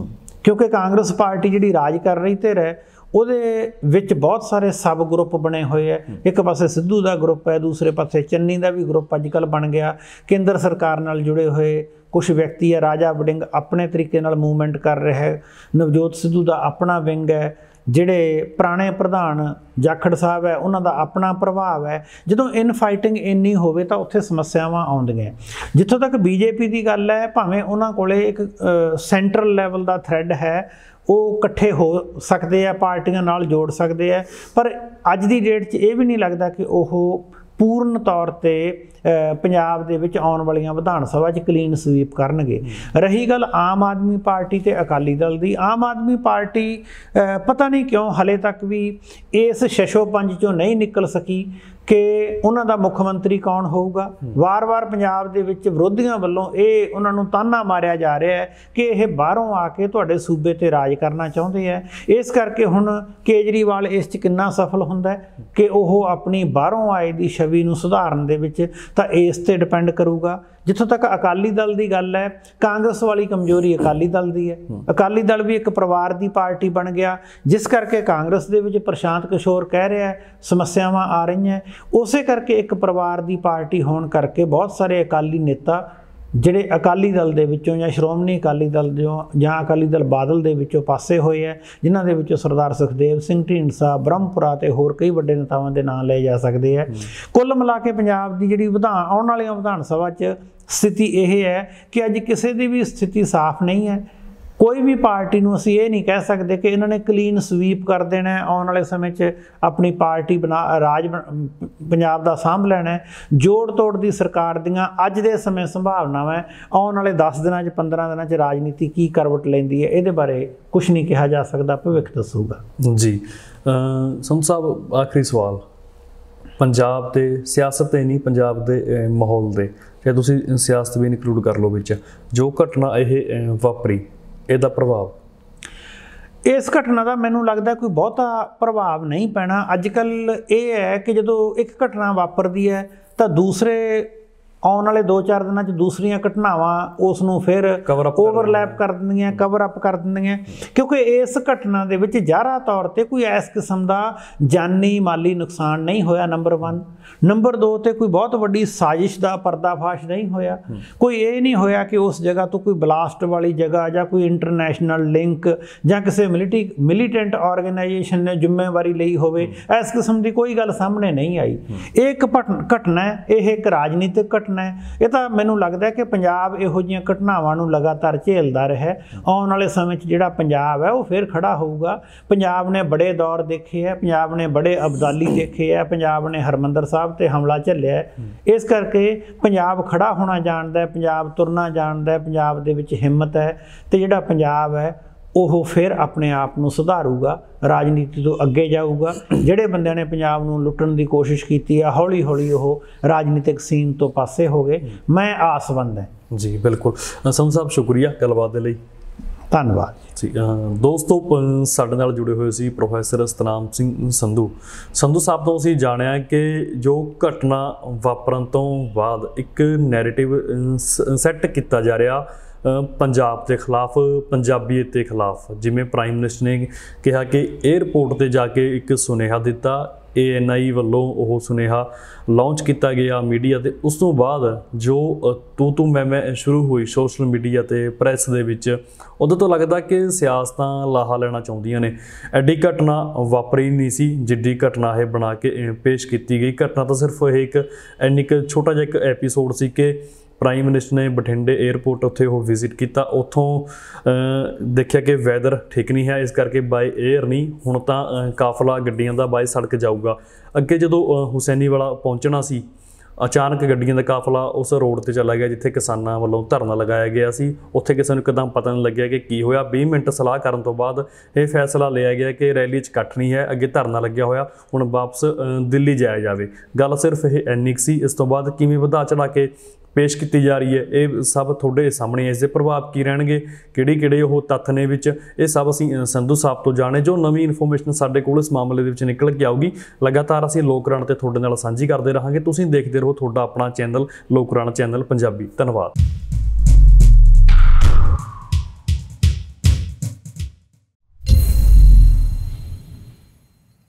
ਕਿਉਂਕਿ ਕਾਂਗਰਸ ਪਾਰਟੀ ਜਿਹੜੀ ਰਾਜ ਕਰ ਰਹੀ ਧਿਰ ਹੈ ਉਹਦੇ ਵਿੱਚ ਬਹੁਤ ਸਾਰੇ ਸਬ ਗਰੁੱਪ ਬਣੇ ਹੋਏ ਹੈ। ਇੱਕ ਪਾਸੇ ਸਿੱਧੂ ਦਾ ਗਰੁੱਪ ਹੈ, ਦੂਸਰੇ ਪਾਸੇ ਚੰਨੀ ਦਾ ਵੀ ਗਰੁੱਪ ਅੱਜ ਕੱਲ੍ਹ ਬਣ ਗਿਆ। ਕੇਂਦਰ ਸਰਕਾਰ ਨਾਲ ਜੁੜੇ ਹੋਏ ਕੁਛ ਵਿਅਕਤੀ ਹੈ। ਰਾਜਾ ਵੜਿੰਗ ਆਪਣੇ ਤਰੀਕੇ ਨਾਲ ਮੂਵਮੈਂਟ ਕਰ ਰਿਹਾ ਹੈ। ਨਵਜੋਤ ਸਿੱਧੂ ਦਾ ਆਪਣਾ ਵਿੰਗ ਹੈ। ਜਿਹੜੇ ਪੁਰਾਣੇ ਪ੍ਰਧਾਨ ਜਾਖੜ ਸਾਹਿਬ ਹੈ ਉਹਨਾਂ ਦਾ ਆਪਣਾ ਪ੍ਰਭਾਵ ਹੈ। ਜਦੋਂ ਇਨ ਫਾਈਟਿੰਗ ਇੰਨੀ ਹੋਵੇ ਤਾਂ ਉੱਥੇ ਸਮੱਸਿਆਵਾਂ ਆਉਂਦੀਆਂ। ਜਿੱਥੋਂ ਤੱਕ ਬੀਜੇਪੀ ਦੀ ਗੱਲ ਹੈ, ਭਾਵੇਂ ਉਹਨਾਂ ਕੋਲੇ ਇੱਕ ਸੈਂਟਰਲ ਲੈਵਲ ਦਾ ਥ੍ਰੈਡ ਹੈ, ਉਹ ਇਕੱਠੇ ਹੋ ਸਕਦੇ ਆ, ਪਾਰਟੀਆਂ ਨਾਲ ਜੋੜ ਸਕਦੇ ਆ, ਪਰ ਅੱਜ ਦੀ ਡੇਟ 'ਚ ਇਹ ਵੀ ਨਹੀਂ ਲੱਗਦਾ ਕਿ ਉਹ ਪੂਰਨ ਤੌਰ ਤੇ ਪੰਜਾਬ ਦੇ ਵਿੱਚ ਆਉਣ ਵਾਲੀਆਂ ਵਿਧਾਨ ਸਭਾ 'ਚ ਕਲੀਨ ਸਵੀਪ ਕਰਨਗੇ। ਰਹੀ ਗੱਲ ਆਮ ਆਦਮੀ ਪਾਰਟੀ ਤੇ ਅਕਾਲੀ ਦਲ ਦੀ, ਆਮ ਆਦਮੀ ਪਾਰਟੀ ਪਤਾ ਨਹੀਂ ਕਿਉਂ ਹਲੇ ਤੱਕ ਵੀ ਇਸ ਸ਼ਸ਼ੋਪੰਜ 'ਚੋਂ ਨਹੀਂ ਨਿਕਲ ਸਕੀ ਕਿ ਉਹਨਾਂ ਦਾ ਮੁੱਖ ਮੰਤਰੀ ਕੌਣ ਹੋਊਗਾ। ਵਾਰ-ਵਾਰ ਪੰਜਾਬ ਦੇ ਵਿੱਚ ਵਿਰੋਧੀਆਂ ਵੱਲੋਂ ਇਹ ਉਹਨਾਂ ਨੂੰ ਤਾਨਾ ਮਾਰਿਆ ਜਾ ਰਿਹਾ ਹੈ ਕਿ ਇਹ ਬਾਹਰੋਂ ਆ ਕੇ ਤੁਹਾਡੇ ਸੂਬੇ ਤੇ ਰਾਜ ਕਰਨਾ ਚਾਹੁੰਦੇ ਹੈ। ਇਸ ਕਰਕੇ ਹੁਣ ਕੇਜਰੀਵਾਲ ਇਸ 'ਚ ਕਿੰਨਾ ਸਫਲ ਹੁੰਦਾ ਹੈ ਕਿ ਉਹ ਆਪਣੀ ਬਾਹਰੋਂ ਆਏ ਦੀ ਛਵੀ ਨੂੰ ਸੁਧਾਰਨ ਦੇ ਵਿੱਚ, ਤਾਂ ਇਸ ਤੇ ਡਿਪੈਂਡ ਕਰੂਗਾ। ਜਿੱਥੋਂ ਤੱਕ ਅਕਾਲੀ ਦਲ ਦੀ ਗੱਲ ਹੈ, ਕਾਂਗਰਸ ਵਾਲੀ ਕਮਜ਼ੋਰੀ ਅਕਾਲੀ ਦਲ ਦੀ ਹੈ। ਅਕਾਲੀ ਦਲ ਵੀ ਇੱਕ ਪਰਿਵਾਰ ਦੀ ਪਾਰਟੀ ਬਣ ਗਿਆ, ਜਿਸ ਕਰਕੇ ਕਾਂਗਰਸ ਦੇ ਵਿੱਚ ਪ੍ਰਸ਼ਾਂਤ ਕਿਸ਼ੋਰ ਕਹਿ ਰਿਹਾ ਸਮੱਸਿਆਵਾਂ ਆ ਰਹੀਆਂ। ਉਸੇ ਕਰਕੇ ਇੱਕ ਪਰਿਵਾਰ ਦੀ ਪਾਰਟੀ ਹੋਣ ਕਰਕੇ ਬਹੁਤ ਸਾਰੇ ਅਕਾਲੀ ਨੇਤਾ ਜਿਹੜੇ ਅਕਾਲੀ ਦਲ ਦੇ ਵਿੱਚੋਂ ਜਾਂ ਸ਼੍ਰੋਮਣੀ ਅਕਾਲੀ ਦਲ ਜਾਂ ਅਕਾਲੀ ਦਲ ਬਾਦਲ ਦੇ ਵਿੱਚੋਂ ਪਾਸੇ ਹੋਏ ਹੈ, ਜਿਨ੍ਹਾਂ ਦੇ ਵਿੱਚੋਂ ਸਰਦਾਰ ਸੁਖਦੇਵ ਸਿੰਘ ਢੀਂਡਸਾ, ਬ੍ਰਹਮਪੁਰਾ ਤੇ ਹੋਰ ਕਈ ਵੱਡੇ ਨੇਤਾਵਾਂ ਦੇ ਨਾਂ ਲਏ ਜਾ ਸਕਦੇ ਹੈ। ਕੁੱਲ ਮਿਲਾ ਕੇ ਪੰਜਾਬ ਦੀ ਜਿਹੜੀ ਆਉਣ ਵਾਲੀਆਂ ਵਿਧਾਨ ਸਭਾ 'ਚ ਸਥਿਤੀ ਇਹ ਹੈ ਕਿ ਅੱਜ ਕਿਸੇ ਦੀ ਵੀ ਸਥਿਤੀ ਸਾਫ਼ ਨਹੀਂ ਹੈ। ਕੋਈ ਵੀ ਪਾਰਟੀ ਨੂੰ ਅਸੀਂ ਇਹ ਨਹੀਂ ਕਹਿ ਸਕਦੇ ਕਿ ਇਹਨਾਂ ਨੇ ਕਲੀਨ ਸਵੀਪ ਕਰ ਦੇਣਾ ਹੈ, ਆਉਣ ਵਾਲੇ ਸਮੇਂ 'ਚ ਆਪਣੀ ਪਾਰਟੀ ਪੰਜਾਬ ਦਾ ਸਾਂਭ ਲੈਣਾ ਹੈ। ਜੋੜ ਤੋੜ ਦੀ ਸਰਕਾਰ ਦੀਆਂ ਅੱਜ ਦੇ ਸਮੇਂ ਸੰਭਾਵਨਾਵਾਂ, ਆਉਣ ਵਾਲੇ 10 ਦਿਨਾਂ 'ਚ 15 ਦਿਨਾਂ 'ਚ ਰਾਜਨੀਤੀ ਕੀ ਕਰਵਟ ਲੈਂਦੀ ਹੈ, ਇਹਦੇ ਬਾਰੇ ਕੁਝ ਨਹੀਂ ਕਿਹਾ ਜਾ ਸਕਦਾ, ਭਵਿੱਖ ਦੱਸੂਗਾ ਜੀ। ਸੰਧੂ ਸਾਹਿਬ, ਆਖਰੀ ਸਵਾਲ, ਪੰਜਾਬ ਦੇ ਸਿਆਸਤ ਤੇ ਨਹੀਂ, ਪੰਜਾਬ ਦੇ ਮਾਹੌਲ ਦੇ, ਜੇ ਤੁਸੀਂ ਸਿਆਸਤ ਵੀ ਇਨਕਲੂਡ ਕਰ ਲਓ ਵਿੱਚ, ਜੋ ਘਟਨਾ ਇਹ ਵਾਪਰੀ, ਇਹਦਾ ਪ੍ਰਭਾਵ? ਇਸ ਘਟਨਾ ਦਾ ਮੈਨੂੰ ਲੱਗਦਾ ਕੋਈ ਬਹੁਤਾ ਪ੍ਰਭਾਵ ਨਹੀਂ ਪੈਣਾ। ਅੱਜ ਕੱਲ੍ਹ ਇਹ ਹੈ ਕਿ ਜਦੋਂ ਇੱਕ ਘਟਨਾ ਵਾਪਰਦੀ ਹੈ ਤਾਂ ਦੂਸਰੇ ਆਉਣ ਵਾਲੇ 2-4 ਦਿਨਾਂ 'ਚ ਦੂਸਰੀਆਂ ਘਟਨਾਵਾਂ ਉਸ ਨੂੰ ਫਿਰ ਓਵਰਲੈਪ ਕਰ ਦਿੰਦੀਆਂ, ਕਵਰ ਅਪ ਕਰ ਦਿੰਦੀਆਂ, ਕਿਉਂਕਿ ਇਸ ਘਟਨਾ ਦੇ ਵਿੱਚ ਜ਼ਾਹਰਾ ਤੌਰ 'ਤੇ ਕੋਈ ਇਸ ਕਿਸਮ ਦਾ ਜਾਨੀ ਮਾਲੀ ਨੁਕਸਾਨ ਨਹੀਂ ਹੋਇਆ, ਨੰਬਰ 1। ਨੰਬਰ 2 ਤੇ ਕੋਈ ਬਹੁਤ ਵੱਡੀ ਸਾਜ਼ਿਸ਼ ਦਾ ਪਰਦਾਫਾਸ਼ ਨਹੀਂ ਹੋਇਆ। ਕੋਈ ਇਹ ਨਹੀਂ ਹੋਇਆ ਕਿ ਉਸ ਜਗ੍ਹਾ ਤੋਂ ਕੋਈ ਬਲਾਸਟ ਵਾਲੀ ਜਗ੍ਹਾ ਜਾਂ ਕੋਈ ਇੰਟਰਨੈਸ਼ਨਲ ਲਿੰਕ ਜਾਂ ਕਿਸੇ ਮਿਲੀਟੈਂਟ ਆਰਗੇਨਾਈਜੇਸ਼ਨ ਨੇ ਜ਼ਿੰਮੇਵਾਰੀ ਲਈ ਹੋਵੇ, ਇਸ ਕਿਸਮ ਦੀ ਕੋਈ ਗੱਲ ਸਾਹਮਣੇ ਨਹੀਂ ਆਈ। ਇਹ ਇੱਕ ਘਟਨਾ ਹੈ, ਇਹ ਇੱਕ ਰਾਜਨੀਤਿਕ ਘਟਨਾ ਹੈ। ਇਹ ਤਾਂ ਮੈਨੂੰ ਲੱਗਦਾ ਕਿ ਪੰਜਾਬ ਇਹੋ ਜਿਹੀਆਂ ਘਟਨਾਵਾਂ ਨੂੰ ਲਗਾਤਾਰ ਝੇਲਦਾ ਰਿਹਾ। ਆਉਣ ਵਾਲੇ ਸਮੇਂ 'ਚ ਜਿਹੜਾ ਪੰਜਾਬ ਹੈ ਉਹ ਫਿਰ ਖੜਾ ਹੋਊਗਾ। ਪੰਜਾਬ ਨੇ ਬੜੇ ਦੌਰ ਦੇਖੇ ਹੈ, ਪੰਜਾਬ ਨੇ ਬੜੇ ਅਬਦਾਲੀ ਦੇਖੇ ਹੈ, ਪੰਜਾਬ ਨੇ ਹਰਿਮੰਦਰ ਸਾਹਿਬ ਤੇ ਹਮਲਾ ਝੱਲਿਆ। ਇਸ ਕਰਕੇ ਪੰਜਾਬ ਖੜਾ ਹੋਣਾ ਜਾਣਦਾ ਹੈ, ਪੰਜਾਬ ਤੁਰਨਾ ਜਾਣਦਾ ਹੈ, ਪੰਜਾਬ ਦੇ ਵਿੱਚ ਹਿੰਮਤ ਹੈ, ਤੇ ਜਿਹੜਾ ਪੰਜਾਬ ਹੈ ਉਹ ਫਿਰ ਆਪਣੇ ਆਪ ਨੂੰ ਸੁਧਾਰੂਗਾ, ਰਾਜਨੀਤੀ ਤੋਂ ਅੱਗੇ ਜਾਊਗਾ। ਜਿਹੜੇ ਬੰਦਿਆਂ ਨੇ ਪੰਜਾਬ ਨੂੰ ਲੁੱਟਣ ਦੀ ਕੋਸ਼ਿਸ਼ ਕੀਤੀ ਹੈ, ਹੌਲੀ ਹੌਲੀ ਉਹ ਰਾਜਨੀਤਿਕ ਸੀਨ ਤੋਂ ਪਾਸੇ ਹੋ ਗਏ। ਮੈਂ ਆਸਵੰਦ ਹਾਂ ਜੀ। ਬਿਲਕੁਲ ਸੰਧੂ ਸਾਹਿਬ, ਸ਼ੁਕਰੀਆ ਗੱਲਬਾਤ ਦੇ ਲਈ, ਧੰਨਵਾਦ ਜੀ। ਦੋਸਤੋ, ਸਾਡੇ ਨਾਲ ਜੁੜੇ ਹੋਏ ਸੀ ਪ੍ਰੋਫੈਸਰ ਸਤਨਾਮ ਸਿੰਘ ਸੰਧੂ ਸਾਹਿਬ ਤੋਂ ਅਸੀਂ ਜਾਣਿਆ ਕਿ ਜੋ ਘਟਨਾ ਵਾਪਰਨ ਤੋਂ ਬਾਅਦ ਇੱਕ ਨੈਰੇਟਿਵ ਸੈੱਟ ਕੀਤਾ ਜਾ ਰਿਹਾ ਪੰਜਾਬ ਦੇ ਖਿਲਾਫ, ਪੰਜਾਬੀਅਤ ਦੇ ਖਿਲਾਫ। ਜਿਵੇਂ ਪ੍ਰਾਈਮ ਮਿਨਿਸਟਰ ਨੇ ਕਿਹਾ ਕਿ ਏਅਰਪੋਰਟ ਤੇ ਜਾ ਕੇ ਇੱਕ ਸੁਨੇਹਾ ਦਿੱਤਾ, ANI ਵੱਲੋਂ ਉਹ ਸੁਨੇਹਾ ਲਾਂਚ ਕੀਤਾ ਗਿਆ ਮੀਡੀਆ ਤੇ। ਉਸ ਤੋਂ ਬਾਅਦ ਜੋ ਤੂੰ ਮੈਂ ਸ਼ੁਰੂ ਹੋਈ ਸੋਸ਼ਲ ਮੀਡੀਆ ਤੇ ਪ੍ਰੈਸ ਦੇ ਵਿੱਚ, ਉਦੋਂ ਤੋਂ ਲੱਗਦਾ ਕਿ ਸਿਆਸਤਾਂ ਲਾਹਾ ਲੈਣਾ ਚਾਹੁੰਦੀਆਂ ਨੇ। ਐਡੀ ਘਟਨਾ ਵਾਪਰੀ ਨਹੀਂ ਸੀ ਜਿੱਡੀ ਘਟਨਾ ਇਹ ਬਣਾ ਕੇ ਪੇਸ਼ ਕੀਤੀ ਗਈ। ਘਟਨਾ ਤਾਂ ਸਿਰਫ ਇਹ ਇੱਕ ਛੋਟਾ ਜਿਹਾ ਇੱਕ ਐਪੀਸੋਡ ਸੀ ਕਿ ਪ੍ਰਾਈਮ ਮਿਨਿਸਟਰ ਨੇ ਬਠਿੰਡੇ ਏਅਰਪੋਰਟ ਉੱਥੇ ਉਹ ਵਿਜ਼ਿਟ ਕੀਤਾ, ਉੱਥੋਂ ਦੇਖਿਆ ਕਿ ਵੈਦਰ ਠੀਕ ਨਹੀਂ ਹੈ, ਇਸ ਕਰਕੇ ਬਾਏ ਏਅਰ ਨਹੀਂ, ਹੁਣ ਤਾਂ ਕਾਫਲਾ ਗੱਡੀਆਂ ਦਾ ਬਾਏ ਸੜਕ ਜਾਊਗਾ। ਅੱਗੇ ਜਦੋਂ ਹੁਸੈਨੀਵਾਲਾ ਪਹੁੰਚਣਾ ਸੀ, ਅਚਾਨਕ ਗੱਡੀਆਂ ਦਾ ਕਾਫਲਾ ਉਸ ਰੋਡ ਤੇ ਚਲਾ ਗਿਆ ਜਿੱਥੇ ਕਿਸਾਨਾਂ ਵੱਲੋਂ ਧਰਨਾ ਲਗਾਇਆ ਗਿਆ ਸੀ। ਉੱਥੇ ਕਿਸੇ ਨੂੰ ਇੱਕਦਮ ਪਤਾ ਨਹੀਂ ਲੱਗਿਆ ਕਿ ਕੀ ਹੋਇਆ। 20 ਮਿੰਟ ਸਲਾਹ ਕਰਨ ਤੋਂ ਬਾਅਦ ਇਹ ਫੈਸਲਾ ਲਿਆ ਗਿਆ ਕਿ ਰੈਲੀ 'ਚ ਇਕੱਠ ਨਹੀਂ ਹੈ, ਅੱਗੇ ਧਰਨਾ ਲੱਗਿਆ ਹੋਇਆ, ਹੁਣ ਵਾਪਸ ਦਿੱਲੀ ਜਾਇਆ ਜਾਵੇ। ਗੱਲ ਸਿਰਫ ਇਹ ਇੰਨੀ ਕੁ ਸੀ। ਇਸ ਤੋਂ ਬਾਅਦ ਕਿਵੇਂ ਵਧਾ ਚੜਾ ਕੇ ਪੇਸ਼ ਕੀਤੀ ਜਾ ਰਹੀ ਹੈ, ਇਹ ਸਭ ਤੁਹਾਡੇ ਸਾਹਮਣੇ। ਇਸ ਦੇ ਪ੍ਰਭਾਵ ਕੀ ਰਹਿਣਗੇ, ਕਿਹੜੇ ਉਹ ਤੱਥ ਨੇ ਵਿੱਚ, ਇਹ ਸਭ ਅਸੀਂ ਸੰਧੂ ਸਾਹਿਬ ਤੋਂ ਜਾਣੇ। ਜੋ ਨਵੀਂ ਇਨਫੋਰਮੇਸ਼ਨ ਸਾਡੇ ਕੋਲ ਇਸ ਮਾਮਲੇ ਦੇ ਵਿੱਚ ਨਿਕਲ ਕੇ ਆਊਗੀ, ਲਗਾਤਾਰ ਅਸੀਂ ਲੋਕ ਰਣ ਤੇ ਤੁਹਾਡੇ ਨਾਲ ਸਾਂਝੀ ਕਰਦੇ ਰਹਾਂਗੇ। ਤੁਸੀਂ ਦੇਖਦੇ ਰਹੋ ਤੁਹਾਡਾ ਆਪਣਾ ਚੈਨਲ ਲੋਕ ਰਣ ਚੈਨਲ ਪੰਜਾਬੀ। ਧੰਨਵਾਦ।